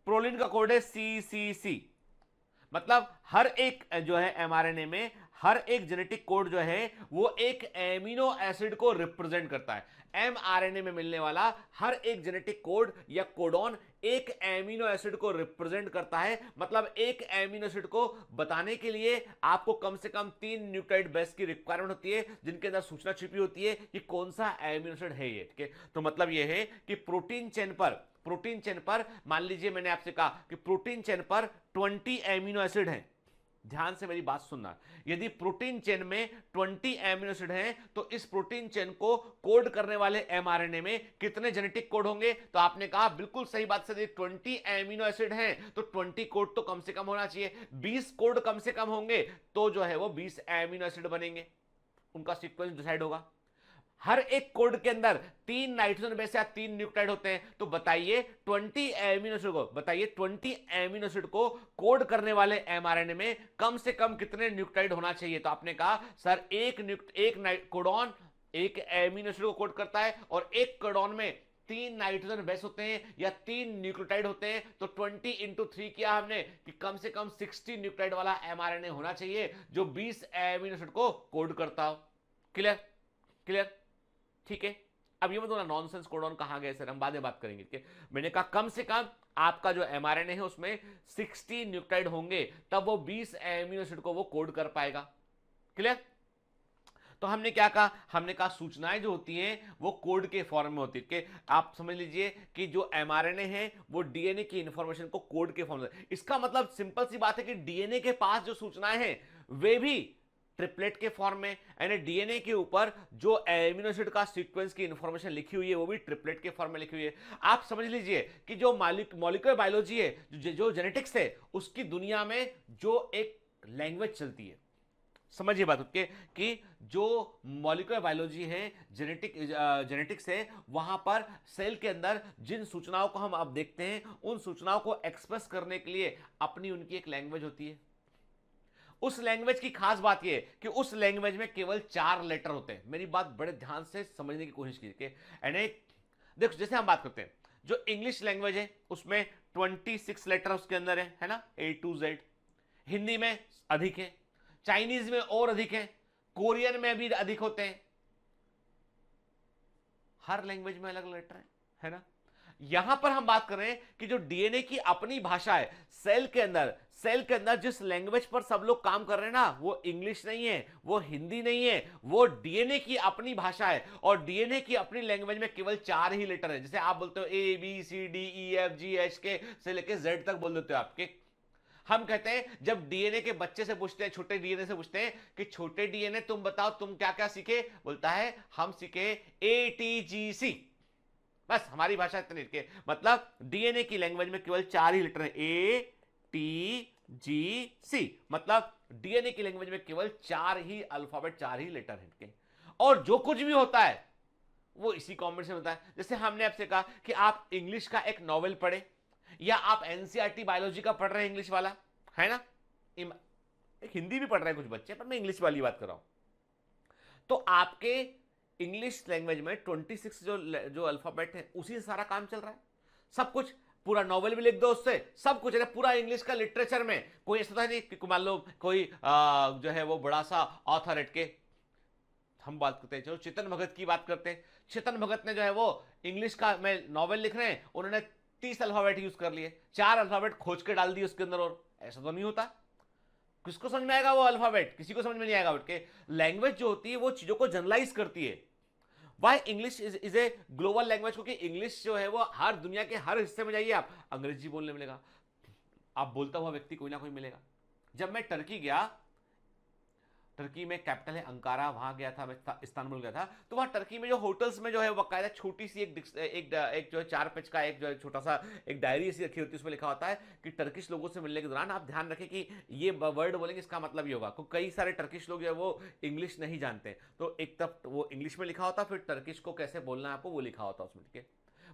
प्रोलिन का कोड है CCC। मतलब हर एक जो है एमआरएनए में हर एक जेनेटिक कोड जो है वो एक एमिनो एसिड को रिप्रेजेंट करता है। एमआरएनए में मिलने वाला हर एक जेनेटिक कोड या कोडॉन एक एमिनो एसिड को रिप्रेजेंट करता है। मतलब एक एमिनो एसिड को बताने के लिए आपको कम से कम 3 न्यूक्लियोटाइड बेस की रिक्वायरमेंट होती है, जिनके अंदर सूचना छिपी होती है कि कौन सा एमिनो एसिड है ये, ठीक है। तो मतलब ये है कि प्रोटीन चेन पर मान लीजिए मैंने आपसे कहा कि प्रोटीन चेन पर 20 एमिनो एसिड हैं। ध्यान से मेरी बात सुनना, यदि प्रोटीन चेन में 20 एमिनो एसिड हैं तो इस प्रोटीन चेन को कोड करने वाले एमआरएनए में कितने जेनेटिक कोड होंगे, तो आपने कहा बिल्कुल सही बात से, 20 एमिनो एसिड हैं तो 20 कोड तो कम से कम होना चाहिए, 20 कोड कम से कम होंगे तो जो है वो 20 एमिनो एसिड बनेंगे, उनका सीक्वेंस डिसाइड होगा। हर एक कोड के अंदर 3 नाइट्रोजन बेस या 3 न्यूक्लियोटाइड होते हैं। तो बताइए 20 एमिनो एसिड को, बताइए 20 एमिनो एसिड को कोड करने वाले एमआरएनए में कम से कम कितने न्यूक्लियोटाइड होना चाहिए? तो आपने कहा सर एक कोडॉन एक एमिनो एसिड को कोड करता है और एक कोडॉन में 3 नाइट्रोजन बेस होते हैं या 3 न्यूक्लियोटाइड होते हैं। तो 20 इंटू 3 किया हमने कि कम से कम 60 न्यूक्लियोटाइड वाला एमआरएनए होना चाहिए जो 20 एमिनो एसिड को कोड करता हो। क्लियर? क्लियर? ठीक है। अब ये बताओ नॉनसेंस कोडॉन कहां गए सर, हम बाद में बात करेंगे। ठीक है, मैंने कहा कम से कम आपका जो एमआरएनए है उसमें 60 न्यूक्लियोटाइड होंगे तब वो 20 एमिनो एसिड को वो कोड कर पाएगा। क्लियर? तो हमने क्या कहा? हमने कहा सूचनाएं जो होती हैं वो कोड के फॉर्म में होती है कि आप समझ लीजिए कि जो एमआरएनए है वो डीएनए की इंफॉर्मेशन को कोड के फॉर्म में। इसका मतलब सिंपल सी बात है कि डीएनए के पास जो सूचनाएं हैं वे भी ट्रिपलेट के फॉर्म में, यानी डीएनए के ऊपर जो एमिनो एसिड का सीक्वेंस की इंफॉर्मेशन लिखी हुई है वो भी ट्रिपलेट के फॉर्म में लिखी हुई है। आप समझ लीजिए कि जो मॉलिक्यूलर बायोलॉजी है, जो जेनेटिक्स है, उसकी दुनिया में जो एक लैंग्वेज चलती है। समझिए बात उसके कि जो मॉलिक्यूलर बायोलॉजी है, जेनेटिक्स है, वहां पर सेल के अंदर जिन सूचनाओं को हम अब देखते हैं उन सूचनाओं को एक्सप्रेस करने के लिए अपनी उनकी एक लैंग्वेज होती है। उस लैंग्वेज की खास बात यह है कि उस लैंग्वेज में केवल 4 लेटर होते हैं। मेरी बात बड़े ध्यान से समझने की कोशिश कीजिए। यानी देखो जैसे हम बात करते हैं जो इंग्लिश लैंग्वेज है उसमें 26 लेटर उसके अंदर है ना, A to Z। हिंदी में अधिक है, चाइनीज में और अधिक है, कोरियन में भी अधिक होते हैं। हर लैंग्वेज में अलग लेटर है ना। यहां पर हम बात कर रहे हैं कि जो डीएनए की अपनी भाषा है, सेल के अंदर जिस लैंग्वेज पर सब लोग काम कर रहे हैं ना, वो इंग्लिश नहीं है, वो हिंदी नहीं है, वो डीएनए की अपनी भाषा है। और डीएनए की अपनी लैंग्वेज में केवल 4 ही लेटर है। जैसे आप बोलते हो ABCDEFGH से लेके Z तक बोल देते हो आपके। हम कहते हैं जब डीएनए के बच्चे से पूछते हैं, छोटे डीएनए से पूछते हैं कि छोटे डीएनए तुम बताओ तुम क्या क्या सीखे, बोलता है हम सीखे ATGC। बस हमारी भाषा इतनी के मतलब डीएनए की लैंग्वेज में केवल 4 ही लेटर है, ATGC। मतलब डीएनए की लैंग्वेज में केवल 4 ही अल्फाबेट, 4 ही लेटर है। और जो कुछ भी होता है वो इसी कॉम्बिनेशन होता है। जैसे हमने आपसे कहा कि आप इंग्लिश का एक नॉवेल पढ़े या आप एनसीईआरटी बायोलॉजी का पढ़ रहे हैं इंग्लिश वाला, है ना। एक हिंदी भी पढ़ रहे हैं कुछ बच्चे, पर मैं इंग्लिश वाली बात कर रहा हूं। तो आपके इंग्लिश लैंग्वेज में 26 जो अल्फाबेट है उसी से सारा काम चल रहा है। सब कुछ, पूरा नॉवेल भी लिख दो उससे, सब कुछ है पूरा इंग्लिश का लिटरेचर में। कोई ऐसा था नहीं कि मान लो कोई जो है वो बड़ा सा ऑथर हट के, हम बात करते हैं चलो चेतन भगत की बात करते हैं। चेतन भगत ने जो है वो इंग्लिश का में नॉवेल लिख रहे हैं, उन्होंने 30 अल्फाबेट यूज कर लिए, 4 अल्फाबेट खोज के डाल दिए उसके अंदर। और ऐसा तो नहीं होता। किसको समझ में आएगा वो अल्फाबेट? किसी को समझ में नहीं आएगा। बट के लैंग्वेज जो होती है वो चीजों को जनरलाइज करती है। Why English is a global language, क्योंकि इंग्लिश जो है वो हर दुनिया के हर हिस्से में जाइए आप अंग्रेजी बोलने मिलेगा, आप बोलता हुआ व्यक्ति कोई ना कोई मिलेगा। जब मैं टर्की गया, टर्की में कैपिटल है अंकारा, वहां गया था मैं, इस्तांबुल गया था। तो वहां टर्की में जो होटल्स में जो है बकायदा छोटी सी एक जो है 4 पेज का एक जो है छोटा सा एक डायरी ऐसी रखी होती है, उसमें लिखा होता है कि टर्किश लोगों से मिलने के दौरान आप ध्यान रखें कि ये वर्ड बोलेंगे इसका मतलब ये होगा। क्योंकि कई सारे टर्किश लोग जो है वो इंग्लिश नहीं जानते, तो एक तब वो इंग्लिश में लिखा होता, फिर टर्किश को कैसे बोलना है आपको वो लिखा होता उसमें। ठीक है,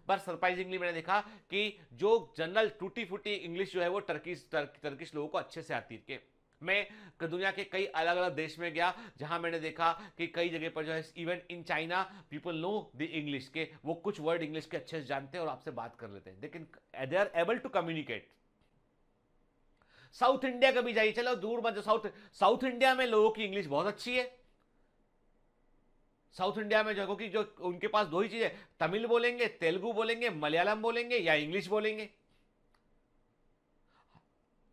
पर सरप्राइजिंगली मैंने देखा कि जो जनरल टूटी फूटी इंग्लिश जो है वो टर्किश लोगों को अच्छे से आती है। मैं दुनिया के कई अलग अलग देश में गया जहां मैंने देखा कि कई जगह पर जो है even in China people know the English के, वो कुछ वर्ड इंग्लिश के अच्छे से जानते हैं और आपसे बात कर लेते हैं, लेकिन they are able to communicate. South India कभी जाइए, चलो दूर मत, साउथ इंडिया में लोगों की इंग्लिश बहुत अच्छी है। साउथ इंडिया में जो कि जो उनके पास 2 ही चीजें, तमिल बोलेंगे, तेलुगु बोलेंगे, मलयालम बोलेंगे या इंग्लिश बोलेंगे।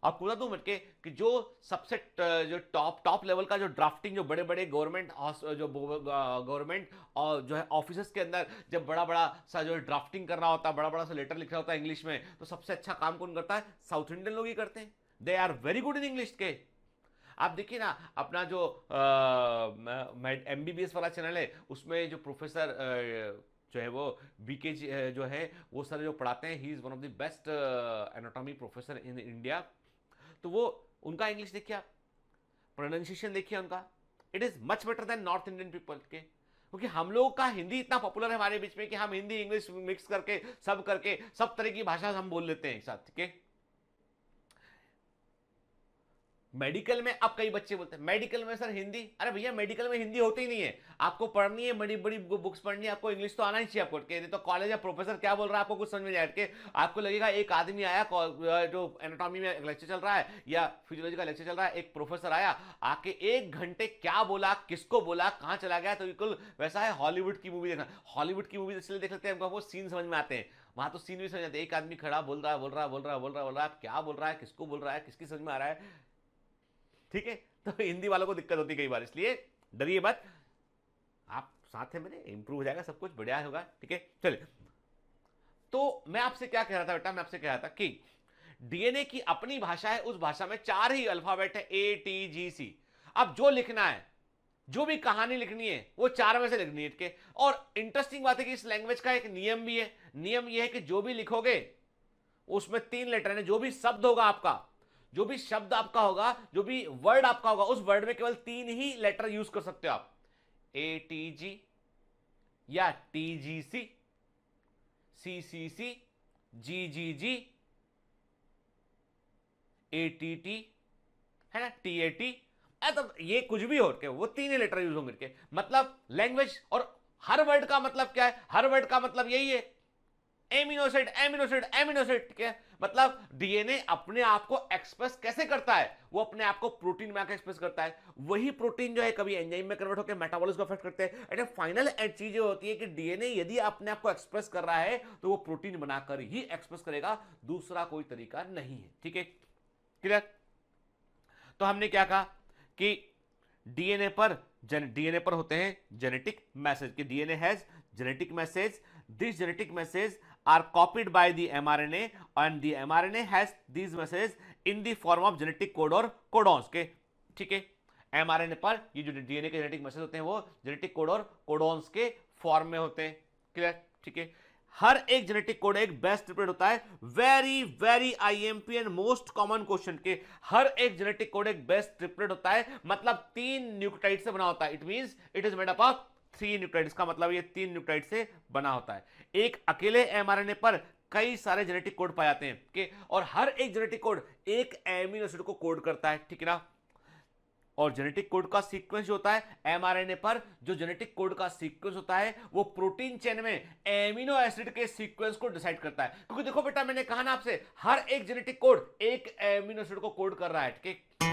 आपको बता दूं मिलके कि जो सबसे जो टॉप लेवल का जो ड्राफ्टिंग, जो बड़े बड़े गवर्नमेंट और जो है ऑफिसर्स के अंदर जब बड़ा बड़ा सा जो ड्राफ्टिंग करना होता है, बड़ा बड़ा सा लेटर लिखना होता है इंग्लिश में, तो सबसे अच्छा काम कौन करता है? साउथ इंडियन लोग ही करते हैं। They are very good in English के। आप देखिए ना अपना जो MBBS वाला चैनल है उसमें जो प्रोफेसर जो है वो BK जी जो है वो सर जो पढ़ाते हैं, he is one of the best anatomy professor in India. तो वो उनका इंग्लिश देखिए, आप प्रोनाउंसिएशन देखिए उनका, it is much better than north Indian people के। क्योंकि हम लोगों का हिंदी इतना पॉपुलर है हमारे बीच में कि हम हिंदी इंग्लिश मिक्स करके सब तरह की भाषा हम बोल लेते हैं एक साथ, ठीक है। मेडिकल में अब कई बच्चे बोलते हैं मेडिकल में सर हिंदी, अरे भैया मेडिकल में हिंदी होती ही नहीं है, आपको पढ़नी है बड़ी बड़ी बुक्स पढ़नी है, आपको इंग्लिश तो आना ही चाहिए आपको। तो कॉलेज या प्रोफेसर क्या बोल रहा है आपको कुछ समझ में नहीं आया के, आपको लगेगा एक आदमी आया जो एनाटॉमी में लेक्चर चल रहा है या फिजियोलॉजी का लेक्चर चल रहा है, एक प्रोफेसर आया आके 1 घंटे क्या बोला, किसको बोला, कहाँ चला गया, तो बिल्कुल वैसा है हॉलीवुड की मूवी देखना। हॉलीवुड की मूवी इसलिए देख लेते हैं वो सीन समझ में आते हैं, वहां तो सीन भी समझ आते हैं। एक आदमी खड़ा बोल रहा है, क्या बोल रहा है, किसको बोल रहा है, किसकी समझ में आ रहा है, ठीक है। तो हिंदी वालों को दिक्कत होती है कई बार, इसलिए डरिए मत, आप साथ हैं मेरे, इंप्रूव हो जाएगा, सब कुछ बढ़िया होगा, ठीक है। चलिए, तो मैं आपसे क्या कह रहा था बेटा, मैं आपसे कह रहा था कि डीएनए की अपनी भाषा है, उस भाषा में 4 ही अल्फाबेट है, ATGC। अब जो लिखना है, जो भी कहानी लिखनी है वो 4 में से लिखनी है, ठीक है। और इंटरेस्टिंग बात है कि इस लैंग्वेज का एक नियम भी है, नियम यह है कि जो भी लिखोगे उसमें 3 लेटर है, जो भी शब्द होगा आपका, जो भी शब्द आपका होगा, जो भी वर्ड आपका होगा, उस वर्ड में केवल 3 ही लेटर यूज कर सकते हो आप, ATG या TGC, CCC, GGG, ATT, है ना, TAT। तो ये कुछ भी हो के वो 3 ही लेटर यूज होंगे के, मतलब लैंग्वेज। और हर वर्ड का मतलब क्या है, हर वर्ड का मतलब यही है, amino acid amino acid amino acid, ठीक है। मतलब डीएनए अपने आप को एक्सप्रेस कैसे करता है, वो अपने आप को प्रोटीन में आकर एक्सप्रेस करता है। वही प्रोटीन जो है कभी एंजाइम में कन्वर्ट होकर मेटाबॉलिज्म को अफेक्ट करते हैं। एंड फाइनल चीज होती है कि डीएनए यदि अपने आप को एक्सप्रेस कर रहा है तो वो प्रोटीन बनाकर ही एक्सप्रेस करेगा, दूसरा कोई तरीका नहीं है, ठीक है, क्लियर। तो हमने क्या कहा कि डीएनए पर होते हैं जेनेटिक मैसेज, कि DNA has genetic message, this genetic message are copied by the mRNA and the mRNA has these messages in the form of genetic code और codons के, ठीक है। mRNA पर ये जो डीएनए के जेनेटिक मैसेज होते हैं वो जेनेटिक कोड और कोडॉन्स के फॉर्म में होते हैं, क्लियर, ठीक है। हर एक जेनेटिक कोड एक बेस्ट ट्रिपलेट होता है, very very IMP and most common question के, हर एक जेनेटिक कोड एक बेस्ट ट्रिपलेट होता है, मतलब 3 न्यूक्लियोटाइड से बना होता है। It means it is made up of 3 nucleotides, का मतलब ये 3 न्यूक्लियोटाइड से बना होता है। एक अकेले एमआरएनए पर कई सारे जेनेटिक कोड पाए जाते हैं, कि और हर एक जेनेटिक कोड एक एमिनो एसिड को कोड करता है, ठीक है ना। और जेनेटिक कोड का सीक्वेंस होता है एमआरएनए पर, जो जेनेटिक कोड का सीक्वेंस होता है वो प्रोटीन चेन में एमिनो एसिड के सीक्वेंस को डिसाइड करता है। क्योंकि देखो बेटा, मैंने कहा ना आपसे, हर एक जेनेटिक कोड एक एमिनो एसिड को कोड कर रहा है, ठीक है।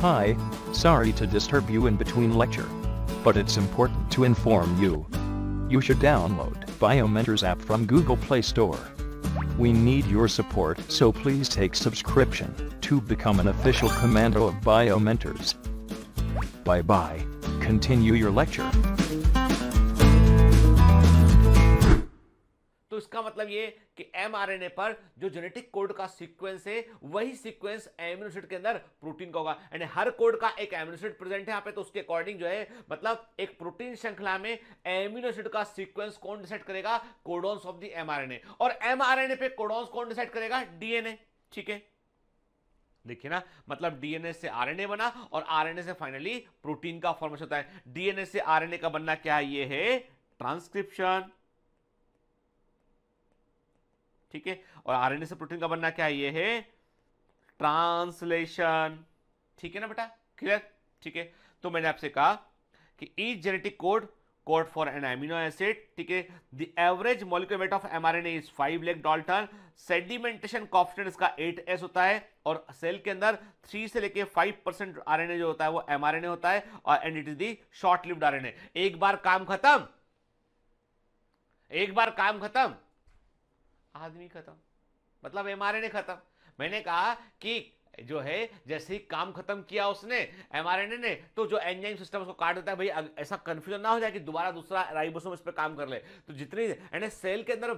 Hi, sorry to disturb you in between lecture. But it's important to inform you. You should download BioMentors app from Google Play Store. We need your support, so please take subscription to become an official commando of BioMentors. Bye bye. Continue your lecture. तो इसका मतलब ये कि mRNA पर जो genetic code का sequence है वही सीक्वेंस एमिनो एसिड के अंदर प्रोटीन का होगा। यानी हर कोड का एक एमिनो एसिड प्रेजेंट है यहाँ पे, तो उसके अकॉर्डिंग जो है मतलब एक प्रोटीन श्रृंखला में एमिनो एसिड का सीक्वेंस कौन डिसाइड करेगा, कोडॉन्स ऑफ द एमआरएनए। और एमआरएनए पे कोडॉन्स कौन डिसाइड करेगा, डीएनए, ठीक है। देखिए ना, मतलब डीएनए से आरएनए बना और आरएनए से फाइनली प्रोटीन का फॉर्मेशन होता है। डीएनए से आरएनए का बनना क्या है, ये है ट्रांसक्रिप्शन, ठीक है। और आरएनए से प्रोटीन का बनना क्या है, ये है ट्रांसलेशन, ठीक है ना बेटा, क्लियर, ठीक है। तो मैंने आपसे कहा कि each genetic code for an amino acid, ठीक है। The average molecular weight of mRNA is 5 lakh dalton, sedimentation coefficient इसका 8s होता है, और सेल के अंदर 3 से लेके 5% आरएनए जो होता है वो एमआरएनए होता है, और and it is the short lived RNA. एक बार काम खत्म, एक बार काम खत्म, आदमी खत्म, मतलब एमआरएनए खत्म। मैंने कहा कि जो है जैसे ही काम खत्म किया उसने एमआरएनए ने, तो जो एंजाइम सिस्टम उसको काट देता है। भाई ऐसा कंफ्यूजन ना हो जाए कि दोबारा दूसरा राइबोसोम इस पे काम कर ले। तो जितनी यानी सेल के अंदर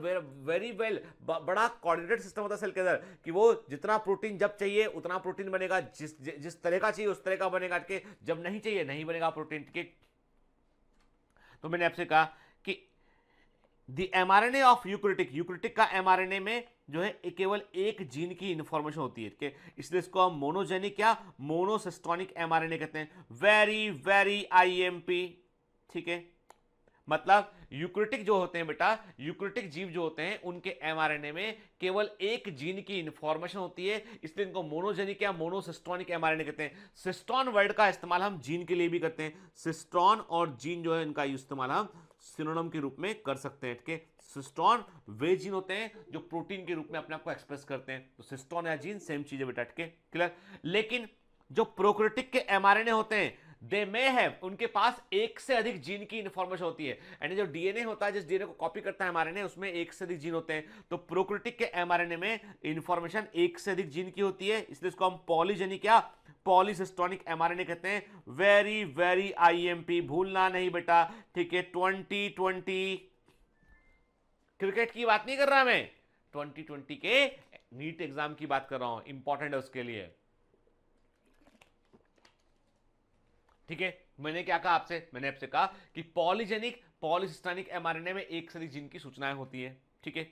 वेरी वेल बड़ा कोऑर्डिनेटेड सिस्टम होता है सेल के अंदर, कि वो जितना प्रोटीन जब चाहिए उतना प्रोटीन बनेगा, जिस तरह का चाहिए उस तरह का बनेगा, कि जब नहीं चाहिए नहीं बनेगा प्रोटीन, ठीक। तो मैंने आपसे कहा कि द एमआरएनए ऑफ यूक्रिटिक का एमआरएनए में जो है केवल एक जीन की इंफॉर्मेशन होती है, ठीक है, इसलिए इसको हम मोनोजेनिक या मोनोसिस्टोनिक एमआरएनए कहते हैं। वेरी वेरी आईएमपी, ठीक है, मतलब यूक्रिटिक जो होते हैं बेटा, यूक्रिटिक जीव जो होते हैं उनके एमआरएनए में केवल एक जीन की इंफॉर्मेशन होती है, इसलिए इनको मोनोजेनिक या मोनोसिस्टोनिक एमआरएनए कहते हैं। सिस्टोन वर्ड का इस्तेमाल हम जीन के लिए भी करते हैं। सिस्टोन और जीन जो है इनका इस्तेमाल हम सिनोनिम के रूप में कर सकते हैं, ठीक है। सिस्टोन वे जीन होते हैं जो प्रोटीन के रूप में अपने आप को एक्सप्रेस करते हैं, तो सिस्टोन या जीन सेम चीज है बेटा, ठीक है, क्लियर। लेकिन जो प्रोक्रिटिक के एमआरएनए होते हैं दे में है, उनके पास एक से अधिक जीन की इंफॉर्मेशन होती है, यानी जो डीएनए होता है, जिस डीएनए को कॉपी करता है एमआरएनए, उसमें एक से अधिक जीन होते हैं। तो प्रोक्रिटिक के एमआरएनए में इंफॉर्मेशन एक से अधिक जीन की होती है, इसलिए इसको हम पॉलीजेनिक या पॉलीसिस्टोनिक एमआरएनए कहते हैं। वेरी वेरी आईएमपी, भूलना नहीं बेटा, ठीक है। 2020 क्रिकेट की बात नहीं कर रहा मैं, 2020 के नीट एग्जाम की बात कर रहा हूं, इंपॉर्टेंट है उसके लिए, ठीक है। मैंने क्या कहा आपसे, मैंने आपसे कहा कि पॉलीजेनिक पॉलीसिस्टोनिक एमआरएनए में एक से अधिक जीन की सूचनाएं होती है, ठीक है।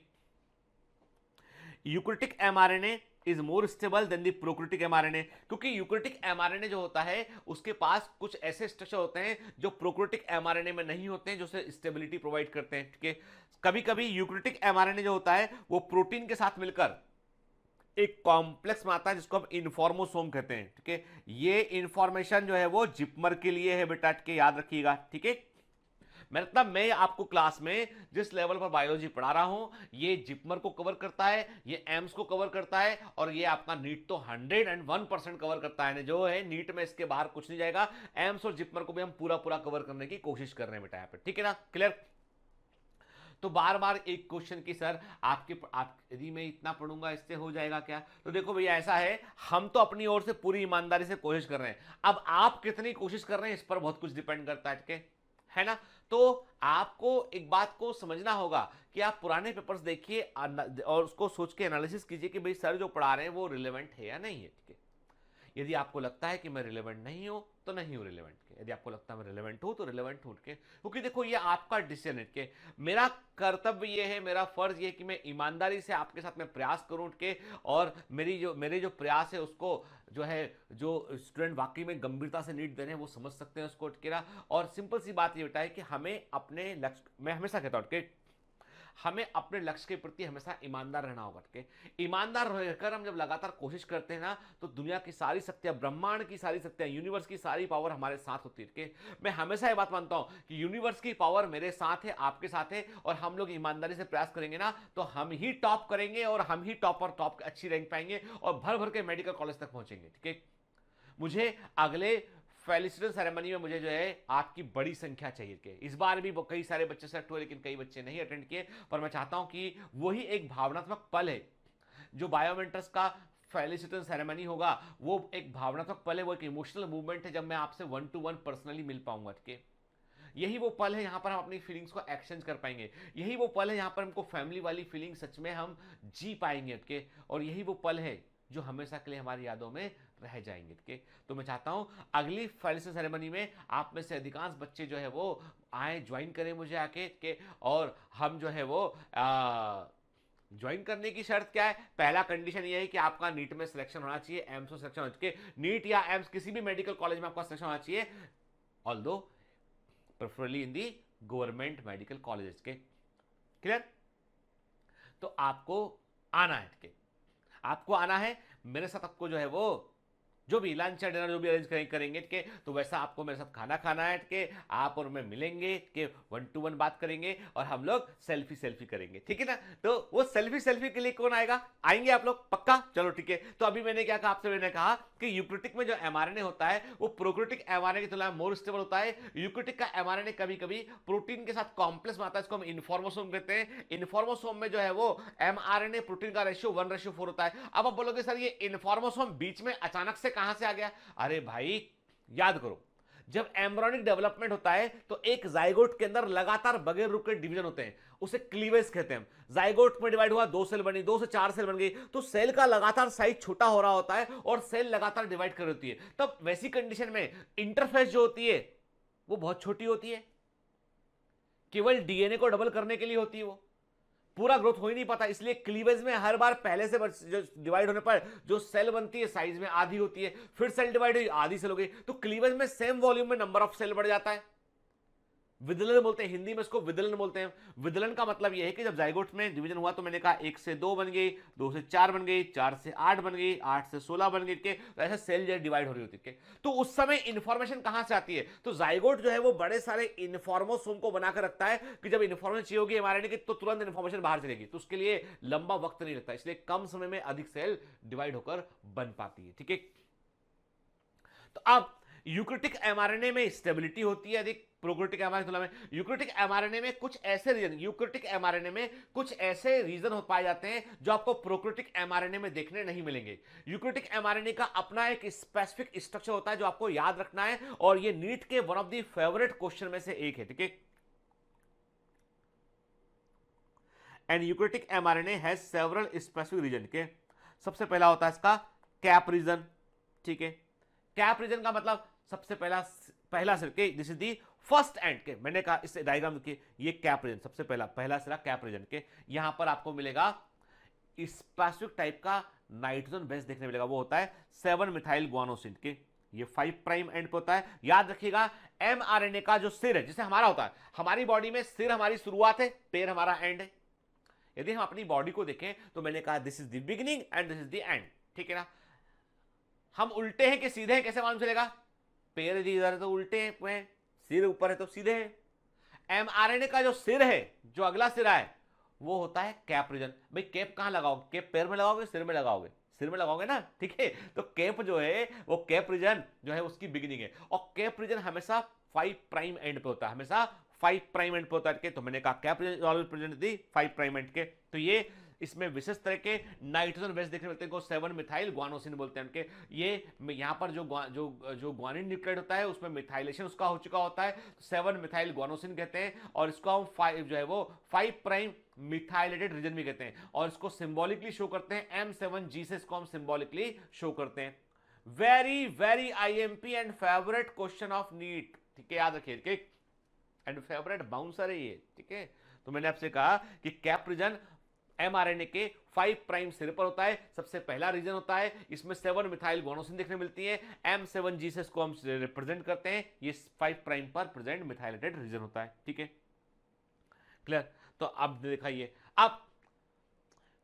Eukaryotic mRNA is more stable than the prokaryotic mRNA, क्योंकि यूक्रिटिक एमआरएनए जो होता है उसके पास कुछ ऐसे स्ट्रक्चर होते हैं जो प्रोक्रिटिक एमआरएनए में नहीं होते हैं, जो उसे स्टेबिलिटी प्रोवाइड करते हैं, ठीक है। कभी कभी यूक्रिटिक एमआरएनए जो होता है वो प्रोटीन के साथ मिलकर एक कॉम्प्लेक्स में आता है जिसको हम इन्फॉर्मोसोम कहते हैं, ठीक है। ये इंफॉर्मेशन जो है वो जिपमर के लिए है बेटा, ठीक है, याद रखिएगा, ठीक है। मतलब मैं आपको क्लास में जिस लेवल पर बायोलॉजी पढ़ा रहा हूं, ये जिपमर को कवर करता है, ये एम्स को कवर करता है, और ये आपका नीट तो 101% कवर करता है, जो है नीट में इसके बाहर कुछ नहीं जाएगा। एम्स और जिपमर को भी हम पूरा पूरा कवर करने की कोशिश कर रहे हैं बेटा यहाँ पे, ठीक है ना, क्लियर। तो बार बार एक क्वेश्चन की सर आप यदि मैं इतना पढ़ूंगा इससे हो जाएगा क्या, तो देखो भैया ऐसा है, हम तो अपनी ओर से पूरी ईमानदारी से कोशिश कर रहे हैं, अब आप कितनी कोशिश कर रहे हैं इस पर बहुत कुछ डिपेंड करता है, ठीक है ना। तो आपको एक बात को समझना होगा कि आप पुराने पेपर्स देखिए और उसको सोच के एनालिसिस कीजिए कि भाई सर जो पढ़ा रहे हैं वो रिलेवेंट है या नहीं है, ठीक है। यदि आपको लगता है कि मैं रिलेवेंट नहीं हूं तो नहीं हूं रिलेवेंट के, यदि आपको लगता है मैं रिलेवेंट हूं तो रिलेवेंट हूं के, क्योंकि देखो ये आपका डिसीजन है के। मेरा कर्तव्य ये है, मेरा फर्ज ये है कि मैं ईमानदारी से आपके साथ में प्रयास करूं के, और मेरे जो प्रयास है उसको जो है, जो स्टूडेंट वाकई में गंभीरता से नीट दे रहे हैं वो समझ सकते हैं उसको, ठीक है। और सिंपल सी बात ये बेटा है कि हमें अपने लक्ष्य, मैं हमेशा कहता हूं कि हमें अपने लक्ष्य के प्रति हमेशा ईमानदार रहना होगा, ठीक है। ईमानदार रहकर हम जब लगातार कोशिश करते हैं ना, तो दुनिया की सारी शक्तियां, ब्रह्मांड की सारी शक्तियां, यूनिवर्स की सारी पावर हमारे साथ होती है, ठीक है। मैं हमेशा ये बात मानता हूं कि यूनिवर्स की पावर मेरे साथ है, आपके साथ है, और हम लोग ईमानदारी से प्रयास करेंगे ना तो हम ही टॉप करेंगे, और हम ही टॉप अच्छी रैंक पाएंगे, और भर भर के मेडिकल कॉलेज तक पहुंचेंगे, ठीक है। मुझे अगले फेलिसिटेशन सेरेमनी में मुझे जो है आपकी बड़ी संख्या चाहिए कि इस बार भी कई सारे बच्चे सेलेक्ट हुए लेकिन कई बच्चे नहीं अटेंड किए, पर मैं चाहता हूं कि वही एक भावनात्मक पल है जो बायोमेंटर्स का फेलिसिटेशन सेरेमनी होगा, वो एक भावनात्मक पल है, वो एक इमोशनल मूवमेंट है जब मैं आपसे 1-to-1 पर्सनली मिल पाऊंगा, ठीक है। यही वो पल है यहाँ पर हम अपनी फीलिंग्स को एक्सचेंज कर पाएंगे, यही वो पल है यहाँ पर हमको फैमिली वाली फीलिंग सच में हम जी पाएंगे, ठीक है। और यही वो पल है जो हमेशा के लिए हमारी यादों में रह जाएंगे, ठीक है। तो मैं चाहता हूं अगली फेलिसिटेशन सेरेमनी में आप में से अधिकांश बच्चे जो है वो आए, ज्वाइन करें मुझे आके के, और हम जो है वो ज्वाइन करने की शर्त क्या है, पहला कंडीशन ये है कि आपका नीट में सिलेक्शन होना चाहिए, एम्स में सिलेक्शन होना चाहिए, नीट या एम्स किसी भी मेडिकल कॉलेज में आपका सिलेक्शन होना चाहिए, ऑल्दो प्रेफरेबली इन दी गवर्नमेंट मेडिकल कॉलेजेस के, क्लियर। तो आपको आना है, ठीक है, आपको आना है, मेरे साथ आपको जो है वो जो भी लंच या डिनर जो भी अरेंज करेंगे, ठीक है, तो वैसा आपको मेरे साथ खाना खाना है, ठीक है। आप और मैं मिलेंगे, ठीक है, 1-to-1 बात करेंगे, और हम लोग सेल्फी करेंगे, ठीक है ना। तो वो सेल्फी के लिए कौन आएगा, आएंगे आप लोग पक्का, चलो ठीक है। तो अभी मैंने क्या कहा आपसे, मैंने कहा कि यूक्रिटिक में जो एमआरएनए होता है वो प्रोक्रिटिक एमआरएनए की तुलना में मोर स्टेबल होता है। यूक्रिटिक का एमआरएनए कभी कभी प्रोटीन के साथ कॉम्प्लेक्स में आता है, इसको हम इन्फॉर्मोसोम कहते हैं। इन्फॉर्मोसोम में जो है वो एमआरएनए प्रोटीन का रेशियो 1:4 होता है। अब आप बोलोगे सर ये इन्फॉर्मोसोम बीच में अचानक से कहां से आ गया, अरे भाई याद करो, जब एम्ब्रियोनिक डेवलपमेंट होता है तो एक जाइगोट के अंदर लगातार बगैर रुक के डिवीजन होते हैं, उसे क्लीवेज कहते हैं। जाइगोट में डिवाइड हुआ, 2 सेल बनी, 2 से 4 सेल बन गई, तो सेल का लगातार साइज छोटा हो रहा होता है और सेल लगातार डिवाइड कर होती है। तब वैसी कंडीशन में इंटरफेस जो होती है वो बहुत छोटी होती है, केवल डीएनए को डबल करने के लिए होती है, वो पूरा ग्रोथ हो ही नहीं पाता। इसलिए क्लीवेज में हर बार पहले से जो डिवाइड होने पर जो सेल बनती है साइज में आधी होती है, फिर सेल डिवाइड हुई आधी सेल हो गई, तो क्लीवेज में सेम वॉल्यूम में नंबर ऑफ सेल बढ़ जाता है। विदलन बोलते हैं, हिंदी में इसको विदलन बोलते हैं। विदलन का मतलब यह है कि जब जाइगोट में डिवीजन हुआ तो मैंने कहा 1 से 2 बन गई, 2 से 4 बन गई, 4 से 8 बन गई, 8 से 16 बन गई, तो ऐसे सेल जो डिवाइड हो रही होती है। तो उस समय इंफॉर्मेशन कहां से आती है? तो जाइगोट जो है वो बड़े सारे इन्फॉर्मोसोम को बनाकर रखता है कि जब इन्फॉर्मेशन चाहिए होगी एमआरएनए की तो तुरंत इन्फॉर्मेशन बाहर चलेगी, तो उसके लिए लंबा वक्त नहीं लगता, इसलिए कम समय में अधिक सेल डिवाइड होकर बन पाती है। ठीक है, तो अब यूक्रेटिक एमआरएनए में स्टेबिलिटी होती है अधिक प्रोकैरियोटिक एमआरएनए तुलना में। यूक्रेटिक एमआरएनए में कुछ ऐसे रीजन हो पाए जाते हैं जो आपको प्रोकैरियोटिक एमआरएनए में देखने नहीं मिलेंगे। यूक्रेटिक एमआरएनए का अपना एक स्पेसिफिक स्ट्रक्चर होता है जो आपको याद रखना है, और ये नीट के one of the favourite question में से एक है। ठीक है, and eukaryotic mRNA has several specific region के। सबसे पहला होता है इसका कैप रीजन। ठीक है, कैप रीजन का मतलब सबसे पहला सिर के, this is the first and के, मैंने कहा इस डायग्राम देखिए, ये कैप रीजन सबसे पहला सिरा कैप रीजन के, यहां पर आपको मिलेगा स्पेसिफिक टाइप का नाइट्रोजन बेस देखने मिलेगा, वो होता है 7 मिथाइल गुआनोसिन के, ये 5 प्राइम एंड पे होता है। याद रखिएगा एमआरएनए का जो सिर है, जिसे हमारा होता है, हमारी बॉडी में सिर हमारी शुरुआत है, पैर हमारा एंड है। यदि हम अपनी बॉडी को देखें तो मैंने कहा this is the beginning and this is the end. ठीक है ना, हम उल्टे हैं कि सीधे हैं कैसे मालूम चलेगा? पैर इधर है तो उल्टे हैं, सिर ऊपर है तो सीधे हैं। एमआरएनए का जो सिर है, जो अगला सिरा है, वो होता है कैप रीजन। भाई कैप कहां लगाओगे? कैप पैर में लगाओगे, सिर में लगाओगे? सिर में लगाओगे ना। ठीक है, तो कैप जो है वो कैप रीजन जो है उसकी बिगिनिंग है, और कैप रीजन हमेशा 5 प्राइम एंड पे होता है, हमेशा 5 प्राइम एंड पे होता है। तो मैंने कहा cap region always present the 5 prime end के। तो ये इसमें विशेष तरह के नाइट्रोजन बेस देखने मिलते हैं को 7 मिथाइल गुआनोसिन बोलते हैं उनके। ये यहां पर जो ग्वानिन न्यूक्लियोटाइड होता है उसमें मिथाइलेशन उसका हो चुका होता है, 7 मिथाइल गुआनोसिन कहते हैं, और इसको हम 5 जो है वो 5 प्राइम मिथाइलेटेड रीजन भी कहते हैं, और इसको सिंबॉलिकली शो करते हैं M7G से, इसको हम सिंबॉलिकली शो करते हैं। Very very IMP and favourite question of NEET. ठीक है, याद रखिए, ठीक, एंड फेवरेट बाउंसर है ये। ठीक है, तो मैंने आपसे कहा कि कैप रीजन एमआरएनए के 5 प्राइम सिर पर होता है, सबसे पहला रीजन होता है, इसमें 7 मिथाइल गुआनोसिन देखने मिलती है, M7G से इसको हम रिप्रेजेंट करते हैं, ये 5 प्राइम पर प्रेजेंट मिथाइलेटेड रीजन होता है। ठीक है, क्लियर? तो अब दिखाइए, अब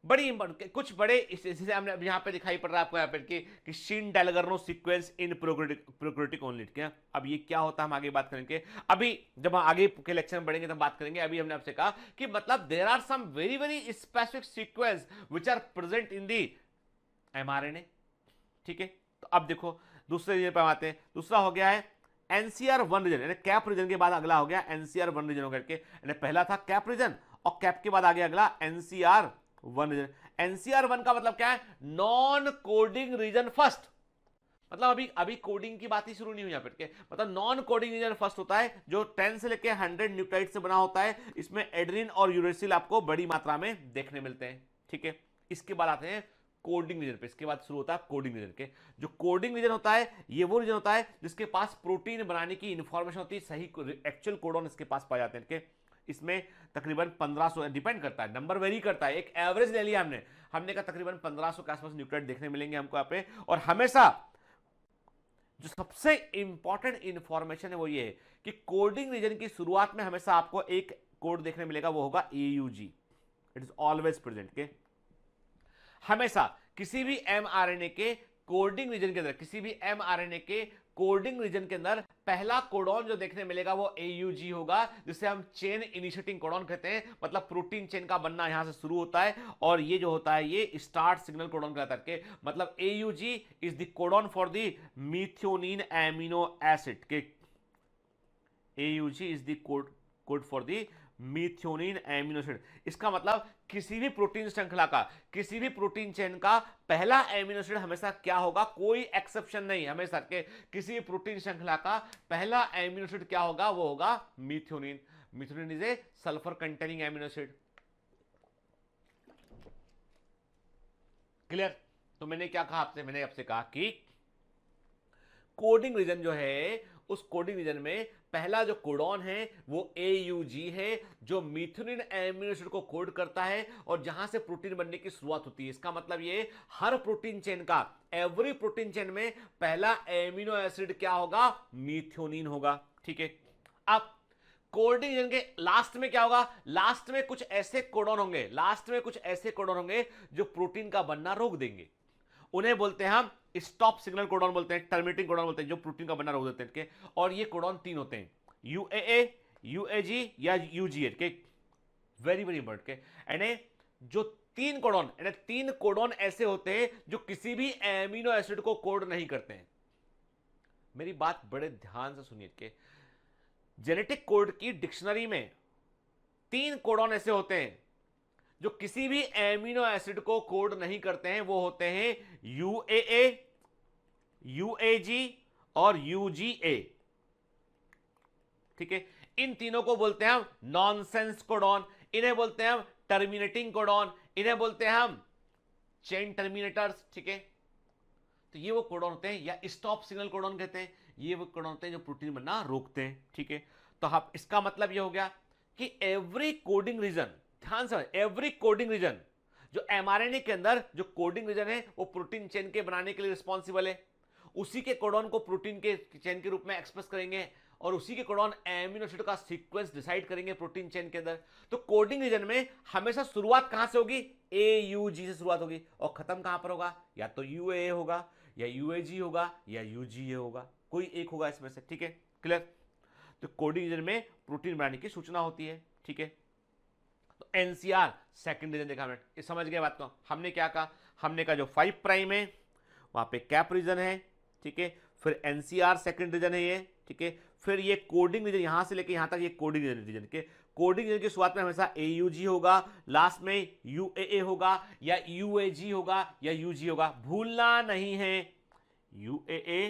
बड़ी इंपॉर्टेंट कुछ बड़े इसे हमने यहां पे दिखाई पड़ रहा है आपको यहाँ पे कि Shine Dalgarno sequence in prokaryotic only. क्या अब ये क्या होता है हम आगे बात करेंगे, अभी जब हम आगे के लेक्चर में बढ़ेंगे तब बात करेंगे। अभी हमने आपसे कहा कि मतलब there are some very very specific sequence which are present in the mRNA. ठीक है, तो अब देखो दूसरे रीजन पर आते हैं। दूसरा हो गया है NCR1 रीजन, यानी कैप रीजन के बाद अगला हो गया NCR1 रीजन होकर के, यानी पहला था कैप रीजन और कैप के बाद आ गया अगला NCR1 रीजन। NCR1 का मतलब क्या है? Non coding region first. मतलब अभी कोडिंग की बात ही शुरू नहीं हुई यहाँ पे, मतलब नॉन कोडिंग रीजन फर्स्ट होता है, जो 10 से लेकर 100 न्यूक्लियोटाइड से बना होता है। इसमें एड्रीन और यूरेसिल आपको बड़ी मात्रा में देखने मिलते हैं। ठीक है, इसके बाद आते हैं कोडिंग रीजन पे, इसके बाद शुरू होता है कोडिंग रीजन के। जो कोडिंग रीजन होता है ये वो रीजन होता है जिसके पास प्रोटीन बनाने की इंफॉर्मेशन होती है, सही एक्चुअल कोडॉन इसके पास पाए जाते हैं। इसमें तकरीबन 1500, डिपेंड करता है, नंबर वेरी करता है, एक एवरेज ले लिया हमने कहा तकरीबन 1500 के आसपास न्यूक्लियोटाइड देखने मिलेंगे हमको यहाँ पे। और हमेशा जो सबसे इंपॉर्टेंट इंफॉर्मेशन है वो ये है कि कोडिंग रीजन की शुरुआत में हमेशा आपको एक कोड देखने मिलेगा, वो होगा AUG, it is always present के। हमेशा किसी भी एमआरएनए के कोडिंग रीजन के अंदर, किसी भी एमआरएनए के कोडिंग रीजन के अंदर पहला कोडॉन जो देखने मिलेगा वो AUG होगा, जिसे हम चेन इनिशिएटिंग कोडॉन कहते हैं। मतलब प्रोटीन चेन का बनना यहां से शुरू होता है, और ये जो होता है ये स्टार्ट सिग्नल कोडॉन कहलाता है। मतलब AUG is the codon for the मीथियोनिन amino acid के। AUG is the code for the मीथियोनिन amino acid. इसका मतलब किसी भी प्रोटीन श्रृंखला का, किसी भी प्रोटीन चेन का पहला एमिनो एसिड हमेशा क्या होगा, कोई एक्सेप्शन नहीं, हमेशा के किसी भी प्रोटीन श्रृंखला का पहला एमिनो एसिड क्या होगा, वो होगा मीथियोनिन। मीथियोनिन is a sulphur containing amino acid. Clear? तो मैंने क्या कहा आपसे, मैंने आपसे कहा कि कोडिंग रीजन जो है उस कोडिंग रीजन में पहला जो कोडॉन है वो AUG है, जो मिथ्योनिन एमिनो एसिड को कोड करता है और जहां से प्रोटीन बनने की शुरुआत होती है। इसका मतलब ये हर प्रोटीन चेन का, एवरी प्रोटीन चेन में पहला एमिनो एसिड क्या होगा? मिथ्योनिन होगा। ठीक है, अब कोडिंग रीजन के लास्ट में क्या होगा? लास्ट में कुछ ऐसे कोडॉन होंगे, लास्ट में कुछ ऐसे कोडॉन होंगे जो प्रोटीन का बनना रोक देंगे। उन्हें बोलते हैं हम स्टॉप सिग्नल कोडॉन बोलते हैं, टर्मिनेटिंग कोडॉन बोलते हैं, जो प्रोटीन का बनना रोक देते हैं। और ये कोडॉन 3 होते हैं, UAA, UAG या UGA के। वेरी वेरी इंपॉर्टेंट के। यानी जो 3 कोडॉन, यानी 3 कोडॉन ऐसे होते हैं जो किसी भी एमिनो एसिड को कोड नहीं करते हैं। मेरी बात बड़े ध्यान से सुनिए के, जेनेटिक कोड की डिक्शनरी में 3 कोडॉन ऐसे होते हैं जो किसी भी एमिनो एसिड को कोड नहीं करते हैं। वो होते हैं UAA, UAG और UGA। ठीक है, इन तीनों को बोलते हैं हम नॉनसेंस कोडॉन, इन्हें बोलते हैं हम टर्मिनेटिंग कोडॉन, इन्हें बोलते हैं हम चेन टर्मिनेटर्स। ठीक है, तो ये वो कोडॉन होते हैं, या स्टॉप सिग्नल कोडॉन कहते हैं। ये वो कोडॉन होते हैं जो प्रोटीन बनना रोकते हैं। ठीक है, तो हम इसका मतलब ये हो गया कि एवरी कोडिंग रीजन, ध्यान से, एवरी कोडिंग रीजन, जो mRNA के अंदर जो कोडिंग रीजन है वो प्रोटीन चेन के बनाने के लिए रिस्पॉन्सिबल है। उसी के कोडॉन को प्रोटीन के चेन के रूप में एक्सप्रेस करेंगे और उसी के कोडॉन एमिनो एसिड का सीक्वेंस डिसाइड करेंगे प्रोटीन चेन के अंदर। तो कोडिंग रीजन में हमेशा शुरुआत कहां से होगी? AUG से शुरुआत होगी और खत्म कहां पर होगा? या तो UAA होगा, या UAG होगा, या UGA होगा, कोई एक होगा इसमें से। ठीक है, क्लियर? तो कोडिंग रीजन में प्रोटीन बनाने की सूचना होती है। ठीक है, तो NCR सेकंड रीजन देखा हमने, ये समझ गए बात को। हमने क्या कहा? हमने कहा जो 5 प्राइम है वहां पे कैप रीजन है। ठीक है, फिर NCR सेकंड रीजन है ये। ठीक है, फिर ये कोडिंग रीजन यहां से लेके यहां तक ये कोडिंग रीजन के, कोडिंग रीजन की शुरुआत में हमेशा AUG होगा, लास्ट में UAA होगा, या UAG होगा, या UG होगा। भूलना नहीं है, UAA,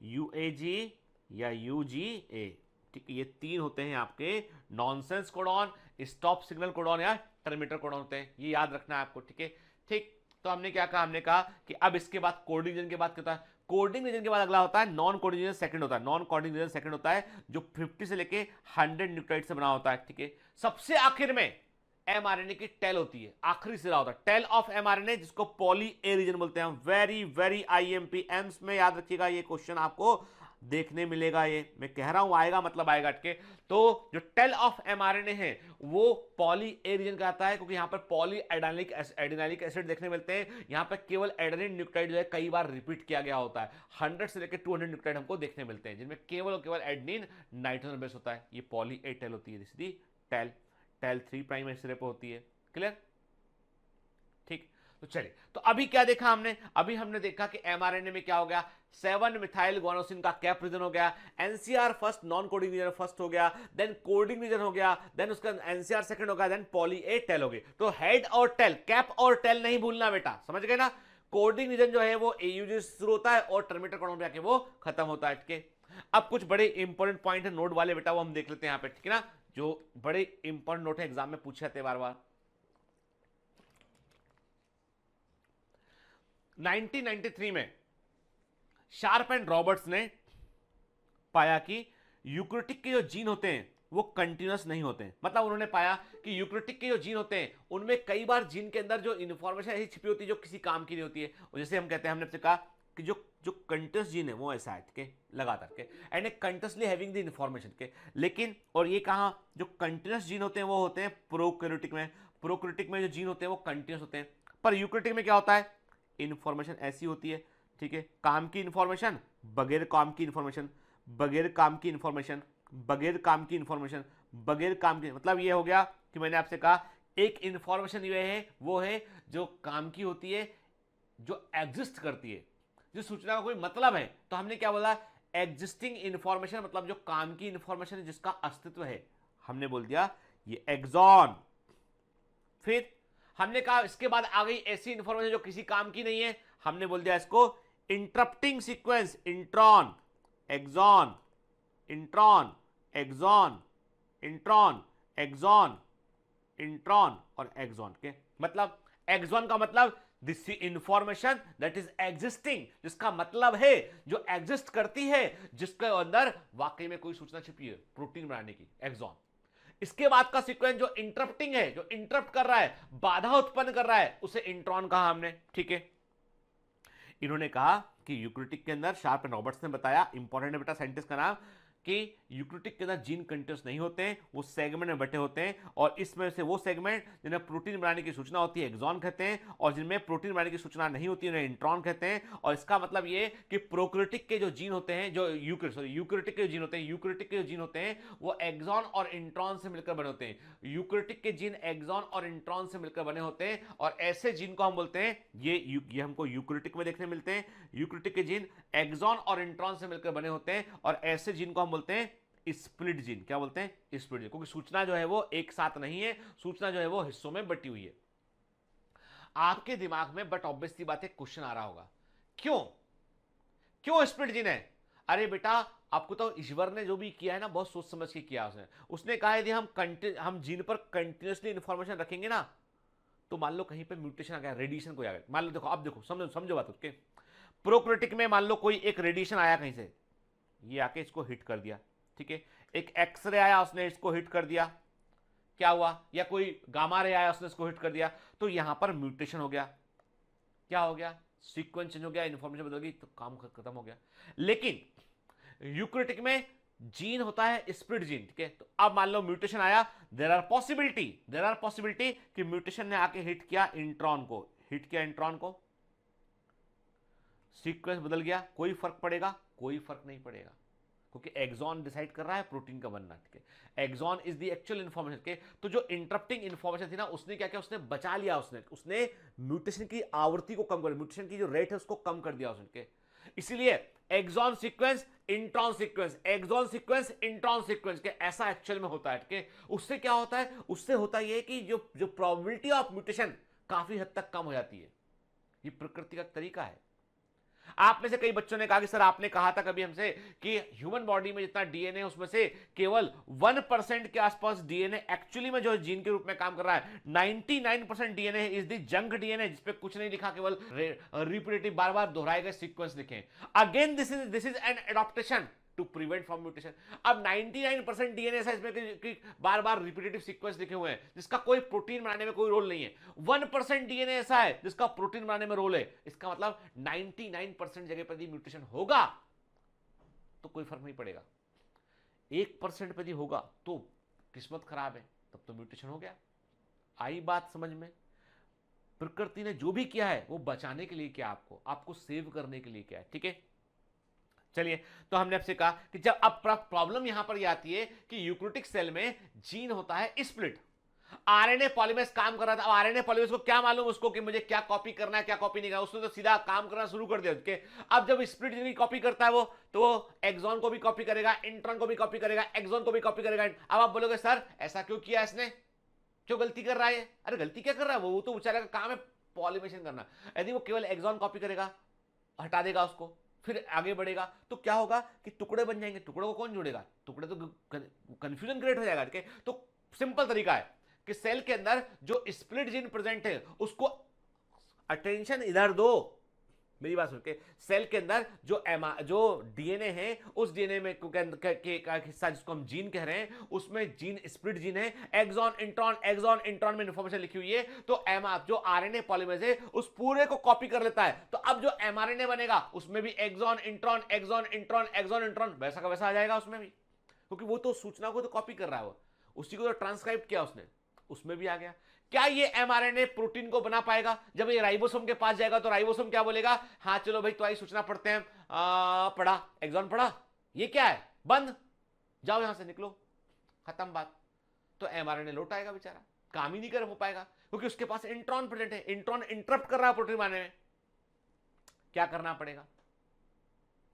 UAG या UGA। ठीक है, ये 3 होते हैं आपके nonsense codon, stop signal codon या टर्मिनेटर कोडॉन होते हैं। ये याद रखना है आपको। ठीक है, ठीक। तो हमने क्या कहा? हमने कहा कि अब इसके बाद कोडिंग रीजन के बाद क्या होता है? कोडिंग रीजन के बाद अगला होता है नॉन कोडिंग रीजन सेकंड होता है। नॉन कोडिंग रीजन सेकंड होता है जो 50 से लेके 100 न्यूक्लियोटाइड से बना होता है। ठीक है, सबसे आखिर में mRNA की टेल होती है, आखिरी सिरा होता है, टेल ऑफ mRNA, जिसको पॉली ए रीजन बोलते हैं। वेरी वेरी IMP एम्स में याद रखिएगा, ये क्वेश्चन आपको देखने मिलेगा। ये मैं कह रहा हूं आएगा, मतलब आएगा के। तो जो टेल ऑफ mRNA है वो पॉली ए रीजन का आता है, क्योंकि यहां पर पॉली एडेनिलिक एसिड देखने मिलते हैं। यहां पर केवल एडेनिन न्यूक्लियोटाइड जो है कई बार रिपीट किया गया होता है। 100 से लेकर 200 न्यूक्लियोटाइड हमको देखने मिलते हैं, जिनमें केवल और केवल एडेनिन नाइट्रोजन बेस होता है। ये पॉली ए टेल होती है, सीधी टेल 3 प्राइम सिरे पे होती है। क्लियर? ठीक, तो चलिए, तो अभी क्या देखा हमने? अभी हमने देखा कि mRNA में क्या हो गया? 7 मिथाइल गुआनोसिन का कैप रीजन हो गया, NCR first, non coding region first हो गया, देन कोडिंग रीजन हो गया, देन उसका NCR सेकंड हो गया, देन पॉली ए टेल हो गई। तो हेड और टेल, कैप और टेल नहीं भूलना बेटा, समझ गए ना? कोडिंग रीजन जो है वो AUG से शुरू होता है और टर्मिनेटर कोडॉन पे आके वो खत्म होता है। ठीक है, अब कुछ बड़े इंपॉर्टेंट पॉइंट है नोट वाले बेटा, वो हम देख लेते हैं यहाँ पे। ठीक है ना, जो बड़े इंपॉर्टेंट नोट है, एग्जाम में पूछे जाते हैं बार बार। 1993 में शार्प एंड रॉबर्ट्स ने पाया कि यूक्रेटिक के जो जीन होते हैं वो कंटिन्यूअस नहीं होते हैं। मतलब उन्होंने पाया कि यूक्रेटिक के जो जीन होते हैं उनमें कई बार जीन के अंदर जो इन्फॉर्मेशन ऐसी छिपी होती है जो किसी काम की नहीं होती है। और जैसे हम कहते हैं, हमने आपसे कहा कि जो कंटिन्यूअस जीन है वो ऐसा है, ठीक है, लगातार के, and continuously having the information के। लेकिन और ये कहा जो कंटिन्यूअस जीन होते हैं वो होते हैं प्रोकैरियोटिक में। प्रोकैरियोटिक में जो जीन होते हैं वो कंटिन्यूअस होते हैं, पर यूक्रेटिक में क्या होता है? इन्फॉर्मेशन ऐसी होती है, ठीक है, काम की इन्फॉर्मेशन, बगैर काम की इन्फॉर्मेशन, बगैर काम की इन्फॉर्मेशन, बगैर काम की इन्फॉर्मेशन, बगैर काम की। मतलब ये हो गया कि मैंने आपसे कहा एक इन्फॉर्मेशन ये है, वो है जो काम की होती है, जो एग्जिस्ट करती है, जिस सूचना का कोई मतलब है। तो हमने क्या बोला? एग्जिस्टिंग इन्फॉर्मेशन, मतलब जो काम की इन्फॉर्मेशन है, जिसका अस्तित्व है, हमने बोल दिया ये एक्सॉन। फिर हमने कहा इसके बाद आ गई ऐसी इंफॉर्मेशन जो किसी काम की नहीं है, हमने बोल दिया इसको interrupting sequence, intron, exon, intron, exon, intron, exon, intron और एक्सॉन के। मतलब एक्सॉन का मतलब this information that is existing, जिसका मतलब है जो एग्जिस्ट करती है, जिसके अंदर वाकई में कोई सूचना छिपी है, प्रोटीन बनाने की, एक्सॉन। इसके बाद का सीक्वेंस जो इंटरप्टिंग है, जो इंटरप्ट कर रहा है, बाधा उत्पन्न कर रहा है, उसे इंट्रॉन कहा हमने, ठीक है। इन्होंने कहा कि यूक्रिटिक के अंदर, शार्प एंड रॉबर्ट्स ने बताया, इंपॉर्टेंट है बेटा साइंटिस्ट का नाम, कि यूक्रिटिक के अंदर जीन कंटीन्यूअस नहीं होते हैं, वो सेगमेंट में बटे होते हैं, और इसमें से वो सेगमेंट जिन्हें प्रोटीन बनाने की सूचना होती है एक्सॉन कहते हैं, और जिनमें प्रोटीन बनाने की सूचना नहीं होती है उन्हें इंट्रॉन कहते हैं। और इसका मतलब ये कि प्रोक्रिटिक के जो जीन होते हैं, जो यूक्रिटिक के जीन होते हैं, यूक्रिटिक के जीन होते हैं वो एक्सॉन और इंट्रॉन से मिलकर बने होते हैं। यूक्रिटिक के जीन एक्सॉन और इंट्रॉन से मिलकर बने होते हैं, और ऐसे जीन को हम बोलते हैं, ये हमको यूक्रिटिक में देखने मिलते हैं। यूक्रिटिक के जीन एक्सॉन और इंट्रॉन से मिलकर बने होते हैं, और ऐसे जीन को हम बोलते हैं स्प्लिट जीन। क्या बोलते हैं? स्प्लिट जीन, क्योंकि सूचना जो है वो एक साथ नहीं है, सूचना जो है वो हिस्सों में बटी हुई है। आपके दिमाग में बट ऑब्वियस सी बात है क्वेश्चन आ रहा होगा, क्यों स्प्लिट जीन है? अरे बेटा, आपको तो ईश्वर ने जो भी किया है ना, बहुत सोच समझ के किया उसने कहा यदि हम जीन पर कंटिन्यूसली इंफॉर्मेशन रखेंगे ना, तो मान लो कहीं पे म्यूटेशन आ गया, रेडिएशन कोई आ गया, मान लो, देखो अब देखो, समझो बात उसके। प्रोक्रिटिक में मान लो कोई एक रेडिएशन आया कहीं से, ये आके इसको हिट कर दिया, ठीक है। एक एक्सरे आया, उसने इसको हिट कर दिया, क्या हुआ? या कोई गामा रे आया, उसने इसको हिट कर दिया, तो यहां पर म्यूटेशन हो गया। क्या हो गया? सीक्वेंस चेंज हो गया, इंफॉर्मेशन बदल गई, तो काम खत्म हो गया। लेकिन यूक्रिटिक में जीन होता है स्प्लिट जीन, ठीक है। तो अब मान लो म्यूटेशन आया, देयर आर पॉसिबिलिटी कि म्यूटेशन ने आके हिट किया इंट्रॉन को, सीक्वेंस बदल गया, कोई फर्क पड़ेगा? कोई फर्क नहीं पड़ेगा, क्योंकि एक्सॉन डिसाइड कर रहा है प्रोटीन का बनना, ठीक है। Exon is the actual information के। तो जो इंटरप्टिंग इंफॉर्मेशन थी ना, उसने क्या किया? उसने बचा लिया, उसने म्यूटेशन की आवृत्ति को कम कर, म्यूटेशन की जो रेट है उसको कम कर दिया उसने। इसीलिए exon sequence intron sequence, exon sequence intron sequence के ऐसा एक्चुअल में होता है, ठीक है। उससे क्या होता है? उससे होता है कि जो प्रोबेबिलिटी ऑफ म्यूटेशन काफी हद तक कम हो जाती है। ये प्रकृति का तरीका है। आप में से कई बच्चों ने कहा कि सर आपने कहा था कभी हमसे कि ह्यूमन बॉडी में जितना डीएनए उसमें से केवल 1% के आसपास डीएनए एक्चुअली में जो जीन के रूप में काम कर रहा है। 99% DNA is the junk DNA, जिसपे कुछ नहीं लिखा, केवल रिपीटेटिव बार बार दोहराए गए सीक्वेंस लिखे। Again this is an adaptation to prevent from mutation. अब 99% डीएनए ऐसा इसमें कि बार बार रिपीटेटिव सीक्वेंस लिखे हुए हैं, जिसका कोई प्रोटीन बनाने में कोई रोल नहीं है। 1% डीएनए ऐसा है जिसका प्रोटीन बनाने में रोल है। इसका मतलब 99% जगह पर यदि म्यूटेशन होगा तो कोई फर्क नहीं पड़ेगा। 1% पे यदि होगा तो किस्मत खराब है, तब तो म्यूटेशन हो गया। आई बात समझ में? प्रकृति ने जो भी किया है वो बचाने के लिए किया, आपको सेव करने के लिए किया है, ठीक है। चलिए, तो हमने आपसे कहा कि जब अब प्रॉब्लम यहां पर यह आती है कि यूक्रिटिक सेल में जीन होता है स्प्लिट। आरएनए पॉलीमरेज काम कर रहा था। अब आरएनए पॉलीमरेज को क्या मालूम उसको कि मुझे क्या कॉपी करना है, क्या कॉपी नहीं करना, उसने तो सीधा काम करना शुरू कर दिया उसके। अब जब स्प्लिट जीन की कॉपी करता है वो, तो वो एक्सॉन को भी कॉपी करेगा, इंट्रॉन को भी कॉपी करेगा, एक्सॉन को भी कॉपी करेगा। अब आप बोलोगे सर ऐसा क्यों किया इसने, क्यों गलती कर रहा है? अरे गलती क्या कर रहा है, वो तो बेचारे का काम है पॉलीमरेशन करना। यदि वो केवल एक्सॉन कॉपी करेगा, हटा देगा उसको, फिर आगे बढ़ेगा, तो क्या होगा कि टुकड़े बन जाएंगे। टुकड़ों को कौन जोड़ेगा? टुकड़े तो कंफ्यूजन क्रिएट हो जाएगा, ठीक है। तो सिंपल तरीका है कि सेल के अंदर जो स्प्लिट जीन प्रेजेंट है उसको अटेंशन इधर दो, मेरी बात सुन के। सेल के अंदर जो डीएनए है, उस डीएनए में का हिस्सा जिसको हम जीन कह रहे हैं, उसमें जीन स्प्लिट जीन है। एक्सॉन इंट्रॉन में इंफॉर्मेशन लिखी हुई है, तो जो आरएनए पॉलीमरेज है उस पूरे को कॉपी कर लेता है। तो अब जो एमआरएनए बनेगा उसमें भी एक्सॉन इंट्रॉन वैसा का वैसा आ जाएगा उसमें भी, क्योंकि वो तो सूचना को तो कॉपी कर रहा है, वो उसी को तो ट्रांसक्राइब किया उसने, उसमें भी आ गया। क्या ये एमआरएनए प्रोटीन को बना पाएगा? जब ये राइबोसोम के पास जाएगा तो राइबोसोम क्या बोलेगा? हाँ चलो भाई तो आई सूचना पढ़ते हैं, पढ़ा, एक्सॉन पढ़ा, ये क्या है, बंद, जाओ यहां से, निकलो, खत्म बात। तो एमआरएनए लौट आएगा, बेचारा काम ही नहीं कर हो पाएगा, क्योंकि उसके पास इंट्रॉन प्रेजेंट है। इंट्रॉन इंटरप्ट कर रहा है प्रोटीन बनाने में। क्या करना पड़ेगा?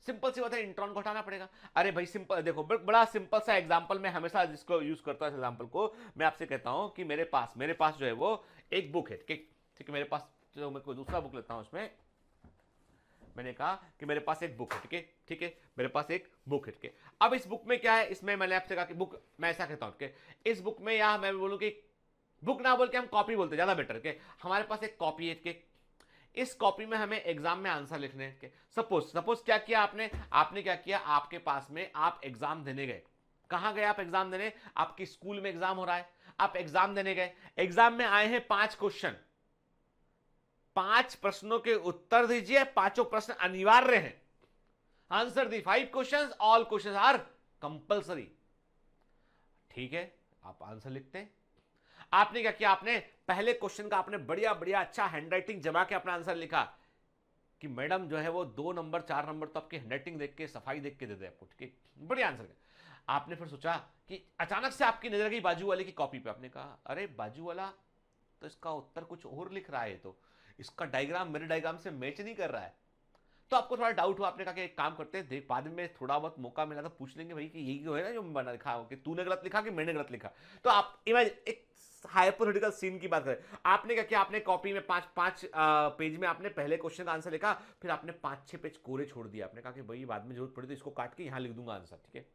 सिंपल सी बात है, इंट्रॉन को हटाना पड़ेगा। अरे भाई सिंपल देखो, बड़ा सिंपल सा एग्जांपल मैं हमेशा जिसको यूज करता हूं, एग्जांपल को मैं आपसे कहता हूं कि मेरे पास जो है वो एक बुक है, ठीक है। मेरे पास जो मैं कोई दूसरा बुक लेता हूं, उसमें मैंने कहा कि मेरे पास एक बुक है, ठीक है, मेरे पास एक बुक है, ठीक है। अब इस बुक में क्या है, इसमें मैंने आपसे कहा कि बुक, मैं ऐसा कहता हूं कि इस बुक में, या मैं बोलूं कि बुक ना बोल के हम कॉपी बोलते ज्यादा बेटर, के हमारे पास एक कॉपी है, इस कॉपी में हमें एग्जाम में आंसर लिखने हैं। सपोज क्या किया आपने, क्या किया, आपके पास में आप एग्जाम देने गए। कहां गए आप एग्जाम देने? आपकी स्कूल में एग्जाम हो रहा है, आप एग्जाम देने गए। एग्जाम में आए हैं 5 क्वेश्चन, 5 प्रश्नों के उत्तर दीजिए, पांचों प्रश्न अनिवार्य हैं। Answer the 5 questions, all questions are compulsory. ठीक है, आप आंसर लिखते हैं। आपने क्या किया, आपने पहले क्वेश्चन का आपने बढ़िया बढ़िया अच्छा हैंडराइटिंग जमा के अपना आंसर लिखा कि मैडम जो है वो 2 नंबर 4 नंबर तो आपकी हैंडराइटिंग देख के, सफाई देख के दे दे आपको। ठीक है, बढ़िया आंसर। आपने फिर सोचा कि अचानक से आपकी नजर गई बाजू वाले की कॉपी पे। आपने कहा अरे बाजू वाला तो इसका उत्तर कुछ और लिख रहा है, तो इसका डायग्राम मेरे डायग्राम से मैच नहीं कर रहा है। तो आपको थोड़ा डाउट हुआ। आपने कहा कि एक काम करते हैं, देख बाद में थोड़ा बहुत मौका मिला तो पूछ लेंगे भाई कि यही जो है ना जो बना लिखा हो कि तूने गलत लिखा कि मैंने गलत लिखा। तो आप इमेजिन एक हाइपोथेटिकल सीन की बात करें। आपने क्या किया, आपने कॉपी में 5 पेज में आपने पहले क्वेश्चन का आंसर लिखा, फिर आपने 5-6 पेज कोरे छोड़ दिया। आपने कहा कि भाई बाद में जरूरत पड़ी तो इसको काट के यहां लिख दूंगा आंसर। ठीक है,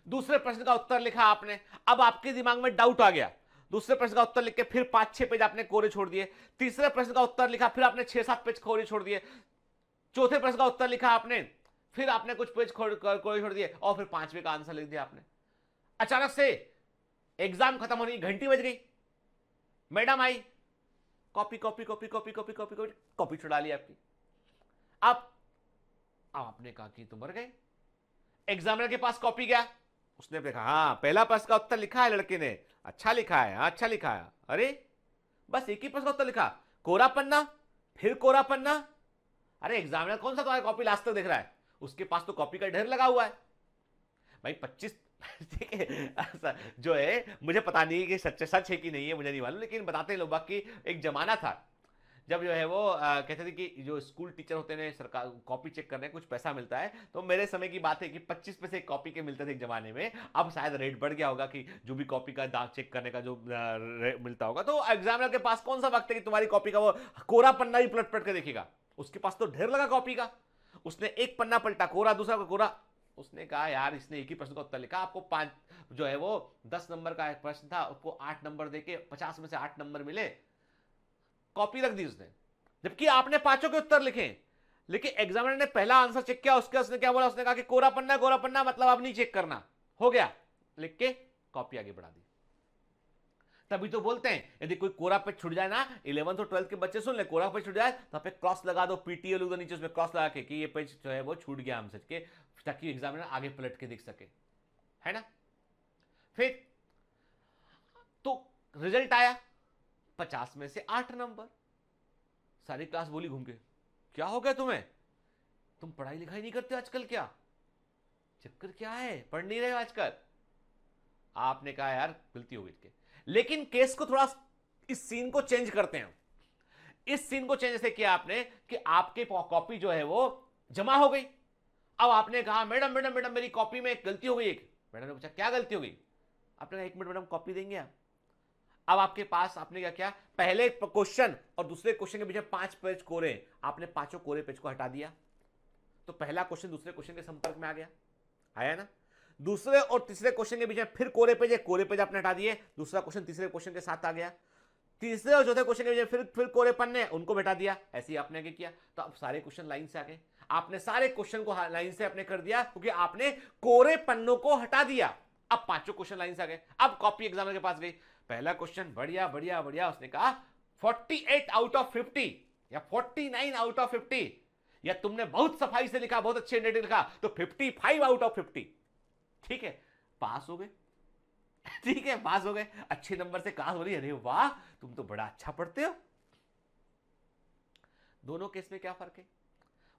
दूसरे प्रश्न का उत्तर लिखा आपने। अब आपके दिमाग में डाउट आ गया, दूसरे प्रश्न का उत्तर लिख के फिर 5-6 पेज आपने कोरे छोड़ दिए। तीसरे प्रश्न का उत्तर लिखा, फिर आपने 6-7 पेज कोरे छोड़ दिए। चौथे प्रश्न का उत्तर लिखा आपने, फिर आपने कुछ पेज कोरे छोड़ दिए, और फिर 5वें का आंसर लिख दिया आपने। अचानक से एग्जाम खत्म होने की घंटी बज गई, मैडम आई, copy copy copy copy copy copy copy copy छुड़ा ली आपकी। अब आपने कहा कि तुम मर गए। एग्जामिनर के पास कॉपी गया, उसने देखा हाँ पहला प्रश्न का उत्तर लिखा है लड़के ने, अच्छा लिखा है, अच्छा लिखा है। अरे बस एक ही प्रश्न का उत्तर लिखा, कोरा पन्ना, फिर कोरा पन्ना। अरे एग्जामिनर कौन सा तुम्हारी कॉपी लास्ट तक देख रहा है, उसके पास तो कॉपी का ढेर लगा हुआ है भाई। 25 ठीक है, जो है मुझे पता नहीं कि सच है कि नहीं है, मुझे नहीं मालूम, लेकिन बताते हैं लोग बाकी एक जमाना था जब जो है वो कहते थे कि जो स्कूल टीचर होते हैं सरकार कॉपी चेक करने कुछ पैसा मिलता है। तो मेरे समय की बात है कि 25 पैसे एक कॉपी के मिलते थे एक जमाने में। अब शायद रेट बढ़ गया होगा कि जो भी कॉपी का दाग चेक करने का जो मिलता होगा। तो एग्जामिनर के पास कौन सा वक्त है कि तुम्हारी कॉपी का वो कोरा पन्ना भी पलट पलट के देखेगा। उसके पास तो ढेर लगा कॉपी का, उसने एक पन्ना पलटा कोरा, दूसरा का कोरा। उसने कहा यार इसने एक ही प्रश्न का उत्तर लिखा, आपको 5 जो है वो 10 नंबर का एक प्रश्न था, उसको 8 नंबर देके 50 में से 8 नंबर मिले, कॉपी रख दी उसने, जबकि आपने 5 के उत्तर लिखे। लेकिन एग्जामिनर ने पहला आंसर चेक किया, उसने क्या बोला, उसने कहा कि कोरा पन्ना मतलब अब नहीं चेक करना, हो गया, लिख के कॉपी आगे बढ़ा दी। तभी तो बोलते हैं यदि कोई कोरा पेज छूट जाए ना, 11th और 12th के बच्चे सुन ले, कोरा पेज छूट जाए तो पे क्रॉस लगा दो, पीटीए लिख दो नीचे उसमें क्रॉस लगा के कि ये पेज जो है वो छूट गया हमसे के, ताकि एग्जामिनर आगे पलट के देख सके, है ना। फिर तो रिजल्ट आया 50 में से 8 नंबर। सारी क्लास बोली घूम के, क्या हो गया तुम्हें, तुम पढ़ाई लिखाई नहीं करते आजकल, क्या चक्कर क्या है, पढ़ नहीं रहे हो आजकल। आपने कहा यार गलती हो गई। लेकिन केस को थोड़ा इस सीन को चेंज करते हैं। इस सीन को चेंज ऐसे किया आपने कि आपके कॉपी जो है वो जमा हो गई। अब आपने कहा मैडम मैडम मैडम मेरी कॉपी में एक गलती हो गई। एक मैडम ने पूछा क्या गलती हो गई, आपने कहा 1 मिनट मैडम कॉपी देंगे आप। अब आपके पास आपने क्या किया, पहले क्वेश्चन और दूसरे क्वेश्चन के बीच 5 पेज कोरे, आपने 5 कोरे पेज को हटा दिया, तो पहला क्वेश्चन दूसरे क्वेश्चन के संपर्क में आ गया, आया ना। दूसरे और तीसरे क्वेश्चन के बीच में फिर कोरे पेज आपने हटा दिए, दूसरा क्वेश्चन तीसरे क्वेश्चन के साथ आ गया। तीसरे और चौथे क्वेश्चन के बीच में फिर कोरे पन्ने, उनको हटा दिया। ऐसे ही आपने आगे किया, तो अब सारे क्वेश्चन लाइन से आ गए। आपने सारे क्वेश्चन को लाइन से आपने कर दिया क्योंकि आपने कोरे पन्नों को हटा दिया। अब 5 क्वेश्चन लाइन से आ गए। अब कॉपी एग्जामिनर के पास गई, पहला क्वेश्चन बढ़िया बढ़िया बढ़िया, उसने कहा 48 आउट ऑफ 50 या 49 आउट ऑफ 50, या तुमने बहुत सफाई से लिखा, बहुत अच्छे हैंडराइटिंग लिखा, तो 55 आउट ऑफ 50। ठीक है, पास हो गए। ठीक है, पास हो गए, अच्छे नंबर से क्लास हो रही है, अरे वाह तुम तो बड़ा अच्छा पढ़ते हो। दोनों केस में क्या फर्क है,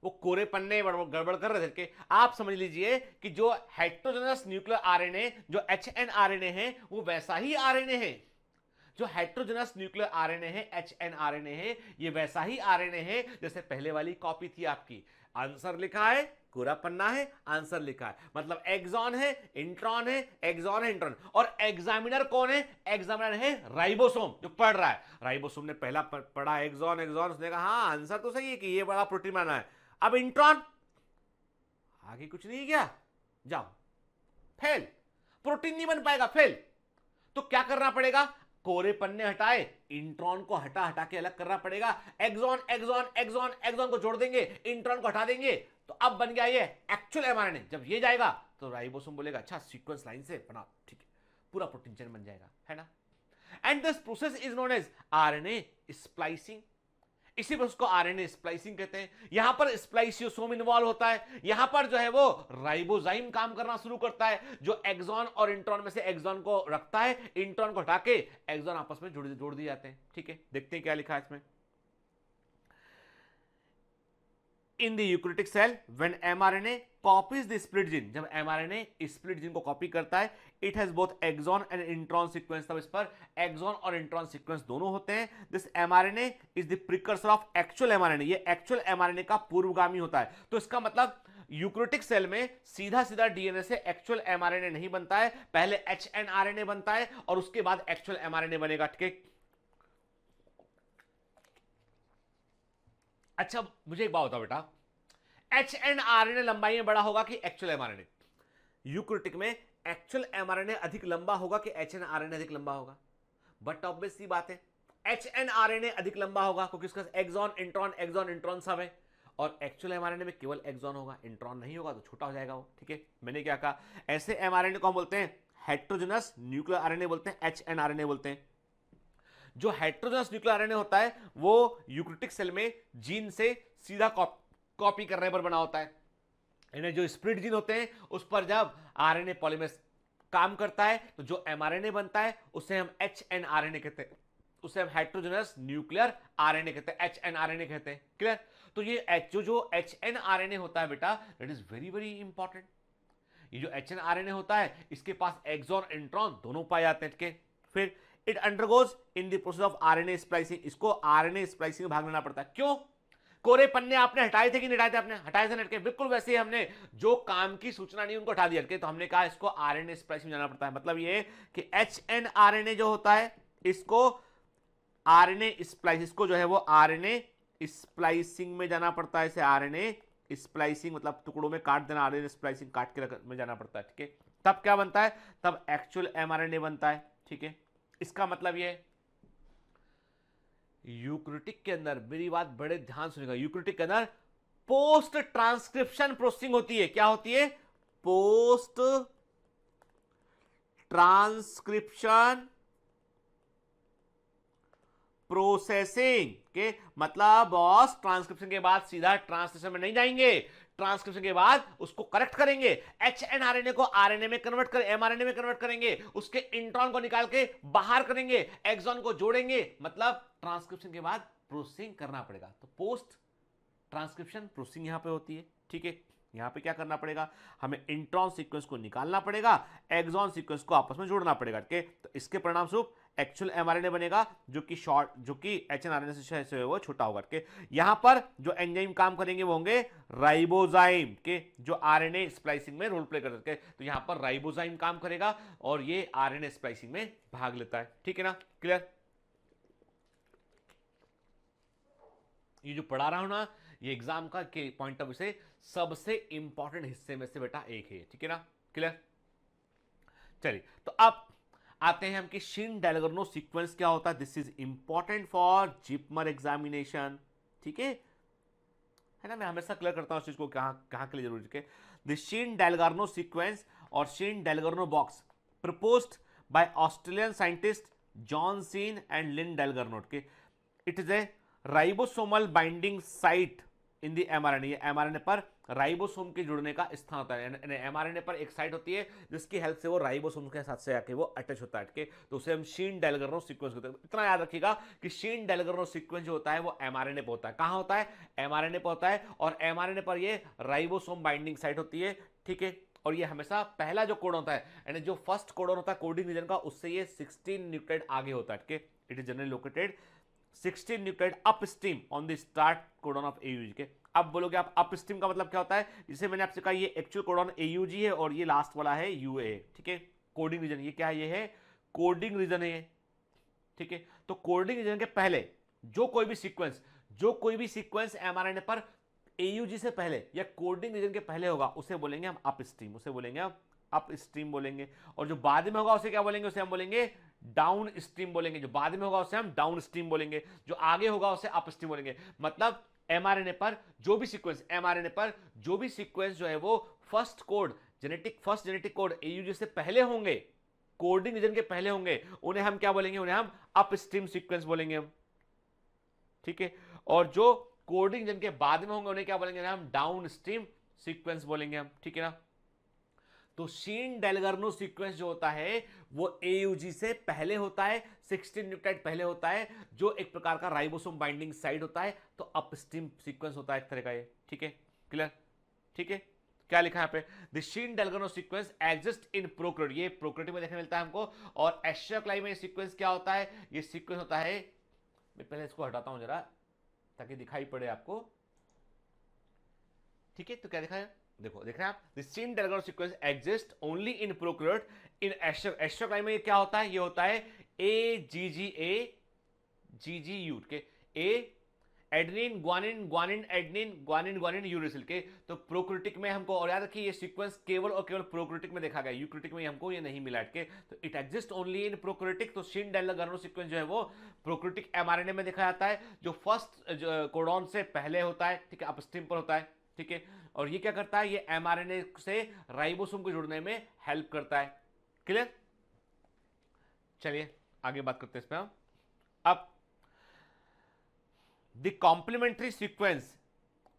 वो कोरे पन्ने गड़बड़ कर रहे थे। आप समझ लीजिए कि जो हेटेरोजेनस न्यूक्लियर आरएनए जो एचएनआरएनए है वो वैसा ही आरएनए है। जो हेटेरोजेनस न्यूक्लियर आरएनए है, एचएनआरएनए है, ये वैसा ही आरएनए है जैसे पहले वाली कॉपी थी आपकी। आंसर लिखा है, कोरा पन्ना है, आंसर लिखा है, मतलब एक्सॉन है, इंट्रॉन है, एक्सॉन है, इंट्रॉन। और एग्जामिनर कौन है, एग्जामिनर है राइबोसोम, जो पढ़ रहा है। राइबोसोम ने पहला पढ़ा एक्सॉन एक्सॉन, उसने कहा हाँ आंसर तो सही है कि ये बड़ा प्रोटीन बनाना है। अब इंट्रॉन आगे कुछ नहीं किया, जाओ फेल, प्रोटीन नहीं बन पाएगा, फेल। तो क्या करना पड़ेगा, कोरे पन्ने हटाए, इंट्रॉन को हटा हटा के अलग करना पड़ेगा। एक्सॉन एक्सॉन एक्सॉन एक्सॉन को जोड़ देंगे, इंट्रॉन को हटा देंगे, तो अब बन गया ये एक्चुअल एमआरएनए। जब ये जाएगा तो राइबोसोम बोलेगा अच्छा सीक्वेंस लाइन से बना, ठीक है, पूरा प्रोटीन चेन बन जाएगा, है ना। And this process is known as RNA splicing. इसी प्रोसेस को आरएनए स्प्लाइसिंग कहते हैं। यहां पर स्प्लाइसियोसोम इन्वॉल्व होता है, यहां पर जो है वो राइबोजाइम काम करना शुरू करता है, जो एक्सॉन और इंट्रॉन में से एक्सॉन को रखता है, इंट्रॉन को हटा के एक्सॉन आपस में जोड़ दिए जाते हैं, ठीक है। देखते हैं क्या लिखा है इसमें। In the eukaryotic cell, when mRNA copies the split gene, जब mRNA split gene को कॉपी करता है, it has both exon and intron sequence। तब इस पर exon और intron sequence दोनों होते हैं। This mRNA is the precursor of actual mRNA। ये actual mRNA का पूर्वगामी होता है। तो इसका मतलब यूक्रोटिक सेल में सीधा सीधा डीएनए से एक्चुअल एमआरएनए नहीं बनता है, पहले एचएनआरएनए बनता है और उसके बाद एक्चुअल एमआरएनए बनेगा, ठीक है। अच्छा मुझे एक बात बताओ बेटा, एचएनआरएनए लंबाई में बड़ा होगा कि एक्चुअल एमआरएनए? यूक्रोटिक में एक्चुअल एमआरएनए अधिक लंबा होगा कि एचएनआरएनए अधिक लंबा होगा? बट ऑब्वियस सी बात है, एचएनआरएनए अधिक लंबा होगा क्योंकि उसका एक्सॉन इंट्रॉन सब है, और एक्चुअल एमआरएनए में केवल एक्सॉन होगा, इंट्रॉन नहीं होगा, तो छोटा हो जाएगा वो, ठीक है। मैंने क्या कहा, ऐसे एमआरएनए को हम बोलते हैं हेटेरोजेनस न्यूक्लियर आरएनए बोलते हैं, एचएनआरएनए बोलते हैं। जो हेटेरोजेनस न्यूक्लियर आरएनए होता है वो यूक्रोटिक सेल में जीन से सीधा कॉपी करने पर बना होता है। यानी जो स्प्लिट जीन होते हैं उस पर जब आरएनए पॉलीमरेज काम करता है तो जो एमआरएनए बनता है उसे हम एचएनआरएनए कहते हैं, उसे हम हेटेरोजेनस न्यूक्लियर आरएनए कहते हैं, एचएनआरएनए कहते हैं। क्लियर? तो ये जो एचएनआरएनए होता है बेटा, that is very very important. ये जो एचएनआरएनए होता है इसके पास एक्सॉन इंट्रॉन दोनों पाए जाते हैं, ठीक है। फिर it undergoes in the process of RNA splicing. इसको आरएनए स्प्लाइसिंग में भाग लेना पड़ता है। क्यों? कोरे पन्ने आपने हटाए थे कि नहीं हटाए थे? आपने हटाए थे नटके, बिल्कुल वैसे ही हमने जो काम की सूचना नहीं उनको हटा दिया, तो हमने कहा इसको आरएनए स्प्लाइसिंग में जाना पड़ता है। मतलब ये कि एचएनआरएनए जो होता है इसको आरएनए स्प्लाइस, इसको जो है वो आरएनए स्प्लाइसिंग में जाना पड़ता है। इसे आरएनए स्प्लाइसिंग मतलब टुकड़ों में काट देना, आरएनए स्प्लाइसिंग काट के में जाना पड़ता है, ठीक है। तब क्या बनता है? तब एक्चुअल एमआरएनए बनता है, ठीक है। इसका मतलब ये यूक्रोटिक के अंदर, मेरी बात बड़े ध्यान सुनिएगा, यूक्रोटिक के अंदर पोस्ट ट्रांसक्रिप्शन प्रोसेसिंग होती है। क्या होती है? पोस्ट ट्रांसक्रिप्शन प्रोसेसिंग के मतलब बॉस ट्रांसक्रिप्शन के बाद सीधा ट्रांसलेशन में नहीं जाएंगे, ट्रांसक्रिप्शन के बाद उसको करेक्ट करेंगे, एचएनआरएनए को आरएनए में कन्वर्ट कर एमआरएनए में कन्वर्ट करेंगे, उसके इंट्रॉन को निकाल के बाहर करेंगे, एक्सॉन को जोड़ेंगे, मतलब ट्रांसक्रिप्शन के बाद प्रोसेसिंग करना पड़ेगा। तो पोस्ट ट्रांसक्रिप्शन प्रोसेसिंग यहां पे होती है, ठीक है। यहां पे क्या करना पड़ेगा? हमें इंट्रॉन सीक्वेंस को निकालना पड़ेगा, एक्सॉन सीक्वेंस को आपस में जोड़ना पड़ेगा, ठीक है। तो इसके परिणाम स्वरूप एक्चुअल एमआरएनए बनेगा जो कि एचएनआरएनए से वो छोटा होगा, ठीक है। यहां पर जो एंजाइम काम करेंगे वो होंगे राइबोजाइम के, जो आरएनए स्प्लाइसिंग में रोल प्ले कर सकते हैं। तो यहां पर राइबोजाइम काम करेगा और ये आरएनए स्प्लाइसिंग में भाग लेता है, ठीक है ना। क्लियर? ये जो पढ़ा रहा हूं ना, ये एग्जाम का के पॉइंट ऑफ व्यू से सबसे इंपॉर्टेंट हिस्से में से बेटा एक है, ठीक है ना। क्लियर? चलिए, तो अब आते हैं हम कि शिन-डेलगर्नो सीक्वेंस क्या होता है। This is important for JIPMER examination, ठीक है ना। मैं हमेशा क्लियर करता हूं इस चीज को, कहां के लिए जरूरी है। द शिन-डेलगर्नो सीक्वेंस और Shine Dalgarno box proposed by Australian scientist John Shine and Lynn Dalgarno के। It is a ribosomal binding site in the mRNA. ये एमआरएनए पर राइबोसोम के जुड़ने का स्थान होता है। एमआरएनए पर एक साइट होती है जिसकी हेल्प से वो राइबोसोम के साथ से आके वो अटैच होता है, ठीक है। तो उसे हम शिन-डेलगर्नो सीक्वेंस कहते हैं। इतना याद रखिएगा कि शिन-डेलगर्नो सीक्वेंस जो होता है वो एमआरएनए पे होता है। कहां होता है? एमआरएनए पे होता है, और एमआरएनए पर ये राइबोसोम बाइंडिंग साइट होती है, ठीक है। और ये हमेशा पहला जो कोडन होता है, यानी जो फर्स्ट कोडन होता है कोडिंग रीजन का, उससे ये 16 न्यूक्लियोटाइड आगे होता है, ठीक है। It is generally located 16 nucleotide upstream on the start codon of AUG के। अब बोलोगे आप अपस्ट्रीम का मतलब क्या होता है? जिसे मैंने आपसे कहा ये एक्चुअल कोडन एयूजी है और ये लास्ट वाला है यूए, ठीक है। कोडिंग रीजन ये क्या है? ये है कोडिंग रीजन है, ठीक है। तो कोडिंग रीजन के पहले जो कोई भी सीक्वेंस एमआरएनए पर एयूजी से पहले या कोडिंग रीजन के पहले होगा उसे बोलेंगे हम अपस्ट्रीम, उसे बोलेंगे हम अपस्ट्रीम बोलेंगे। और जो बाद में होगा उसे क्या बोलेंगे? उसे हम बोलेंगे डाउन स्ट्रीम बोलेंगे, जो बाद में होगा उसे हम डाउन स्ट्रीम बोलेंगे, जो आगे होगा उसे अप स्ट्रीम बोलेंगे। मतलब एमआरएनए पर जो भी सीक्वेंस, एमआरएनए पर जो भी सीक्वेंस जो है वो फर्स्ट जेनेटिक कोड एयूजी से पहले होंगे, कोडिंग रीजन के पहले होंगे, उन्हें हम क्या बोलेंगे, उन्हें हम अप स्ट्रीम सीक्वेंस बोलेंगे हम, ठीक है। और जो कोडिंग रीजन के बाद में होंगे उन्हें क्या बोलेंगे, हम डाउन स्ट्रीम सीक्वेंस बोलेंगे हम, ठीक है ना। तो शीन डेलगर्नो सीक्वेंस जो होता है वो एयूजी से पहले होता है, 16 न्यूक्लियोटाइड पहले होता है, जो एक प्रकार का राइबोसोम बाइंडिंग साइट होता है। तो अपस्ट्रीम सीक्वेंस होता है एक तरह का ये, ठीक है, क्लियर, ठीक है। क्या लिखा है यहाँ पे, the Shine Dalgarno sequence exist in prokaryote, ये प्रोकैरियोट में देखने मिलता है हमको। और एस्ट्रोक्लाई में सीक्वेंस क्या होता है, ये सीक्वेंस होता है, मैं पहले इसको हटाता हूं जरा ताकि दिखाई पड़े आपको, ठीक है। तो क्या दिखा है, देखो, देख रहे हैं आप, the Shine Dalgarno sequence exist only in prokaryote. In एस्ट्रोक्लाई में ये क्या होता है, ये होता है AGGA के A adenine guanine guanine adenine guanine guanine uracil के। तो प्रोकैरियोटिक में हमको, और याद रखिए ये सीक्वेंस केवल और केवल प्रोकैरियोटिक में देखा गया, यूकैरियोटिक में हमको ये नहीं मिला के। तो it exist only in prokaryotic. तो शीन डेलगर्नो सीक्वेंस जो है वो प्रोकैरियोटिक एमआरएनए में देखा जाता है, जो फर्स्ट कोडॉन से पहले होता है, ठीक है, अपस्ट्रीम पर होता है, ठीक है। और ये क्या करता है, ये एमआरएनए से राइबोसोम को जुड़ने में हेल्प करता है, क्लियर। चलिए आगे बात करते हैं इसमें हम। अब द कॉम्प्लीमेंट्री सीक्वेंस,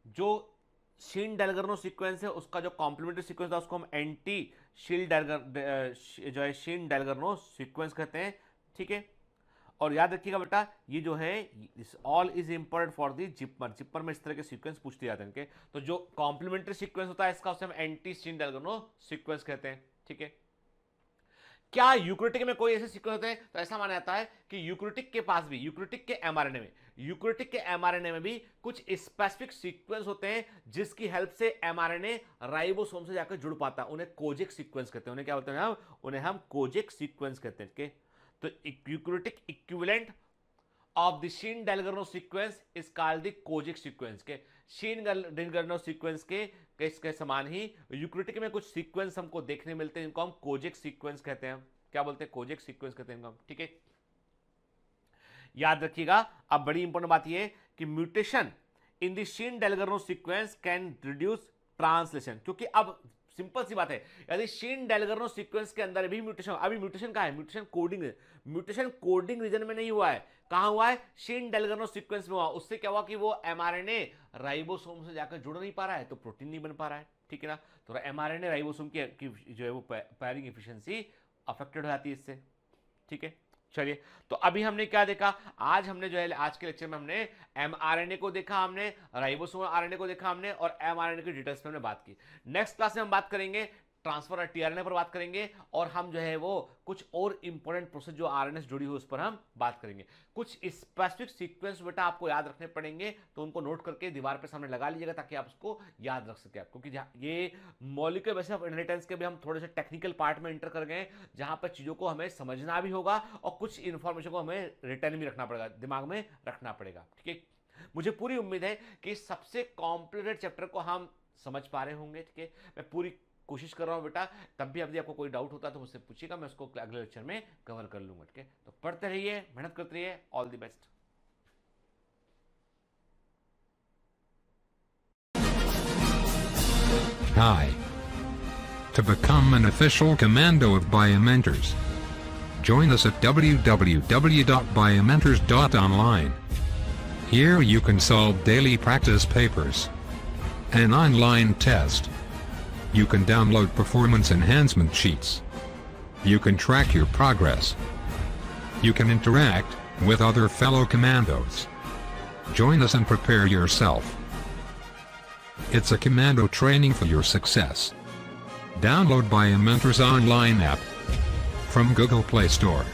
जो शीन डेलगर्नो सीक्वेंस है उसका जो कॉम्प्लीमेंट्री सीक्वेंस था उसको हम एंटी शीन डेलगर्नो सीक्वेंस कहते हैं, ठीक है। और याद रखिएगा बेटा, ये जो है all is important for the zipper में इस तरह के सीक्वेंस पूछते जाते हैं इनके। तो जो कॉम्प्लीमेंट्री सीक्वेंस होता है इसका उसे हम एंटी शीन डेलगर्नो सीक्वेंस कहते हैं, ठीक है। क्या यूकैरियोटिक में कोई ऐसे सीक्वेंस होते हैं, तो ऐसा माना जाता है कि यूकैरियोटिक के पास भी, यूकैरियोटिक के एमआरएनए में भी कुछ स्पेसिफिक सीक्वेंस होते हैं जिसकी हेल्प से एमआरएनए राइबोसोम से जाकर जुड़ पाता है, उन्हें कोजेक सीक्वेंस कहते हैं। उन्हें क्या बोलते हैं, उन्हें हम कोजेक सीक्वेंस कहते हैं। तो eukaryotic equivalent of the Shine Dalgarno sequence is called the Kozak sequence के। शीन डेलगर्नो सीक्वेंस के इसके समान ही यूकैरियोटिक में कुछ सीक्वेंस हमको देखने मिलते हैं, इनको हम कोजेक सीक्वेंस कहते हैं। क्या बोलते हैं, कोजेक सीक्वेंस कहते हैं इनको हम, ठीक है। याद रखिएगा, अब बड़ी इंपॉर्टेंट बात यह कि mutation in the Shine Dalgarno sequence can reduce translation, क्योंकि अब सिंपल सी बात है, यदि शीन डेलगर्नो सीक्वेंस के अंदर भी म्यूटेशन, अभी म्यूटेशन कहां है, म्यूटेशन कोडिंग रीजन में नहीं हुआ है, कहां हुआ है, शीन डेलगर्नो सीक्वेंस में हुआ। उससे क्या हुआ कि वो एमआरएनए राइबोसोम से जाकर जुड़ नहीं पा रहा है, तो प्रोटीन नहीं बन पा रहा है, ठीक है ना। तो एमआरएनए राइबोसोम की जो है वो पैरिंग एफिशिएंसी अफेक्टेड हो जाती है इससे, ठीक है। चलिए, तो अभी हमने क्या देखा, आज हमने जो है आज के लेक्चर में हमने एमआरएनए को देखा, हमने राइबोसोम आरएनए को देखा हमने, और एमआरएनए की डिटेल्स में हमने बात की। नेक्स्ट क्लास में हम बात करेंगे ट्रांसफर और टीआरएनए पर बात करेंगे, और हम जो है वो कुछ और इंपॉर्टेंट प्रोसेस जो आरएनए से जुड़ी हुई उस पर हम बात करेंगे। कुछ स्पेसिफिक सीक्वेंस बेटा आपको याद रखने पड़ेंगे, तो उनको नोट करके दीवार पे सामने लगा लीजिएगा ताकि आप उसको याद रख सके, क्योंकि ये मॉलिक्यूलर बेसिस ऑफ इनहेरिटेंस के भी हम थोड़े से टेक्निकल पार्ट में एंटर कर गए, जहां पर चीजों को हमें समझना भी होगा और कुछ इंफॉर्मेशन को हमें रिटर्न भी रखना पड़ेगा, दिमाग में रखना पड़ेगा, ठीक है। मुझे पूरी उम्मीद है कि सबसे कॉम्प्लिकेटेड चैप्टर को हम समझ पा रहे होंगे, ठीक है। मैं पूरी कोशिश कर रहा हूं बेटा, तब भी यदि आपको कोई डाउट होता है तो मुझसे पूछिएगा, मैं उसको अगले लेक्चर में कवर कर लूंगा, ठीक है। तो पढ़ते रहिए, मेहनत करते रहिए, all the best. Hi. To become an official commando of Biomentors, join us at www.biomentors.online. Here you can solve daily practice papers, an online test. You can download performance enhancement sheets. You can track your progress. You can interact with other fellow commandos. Join us and prepare yourself. It's a commando training for your success. Download Biomentors online app from Google Play Store.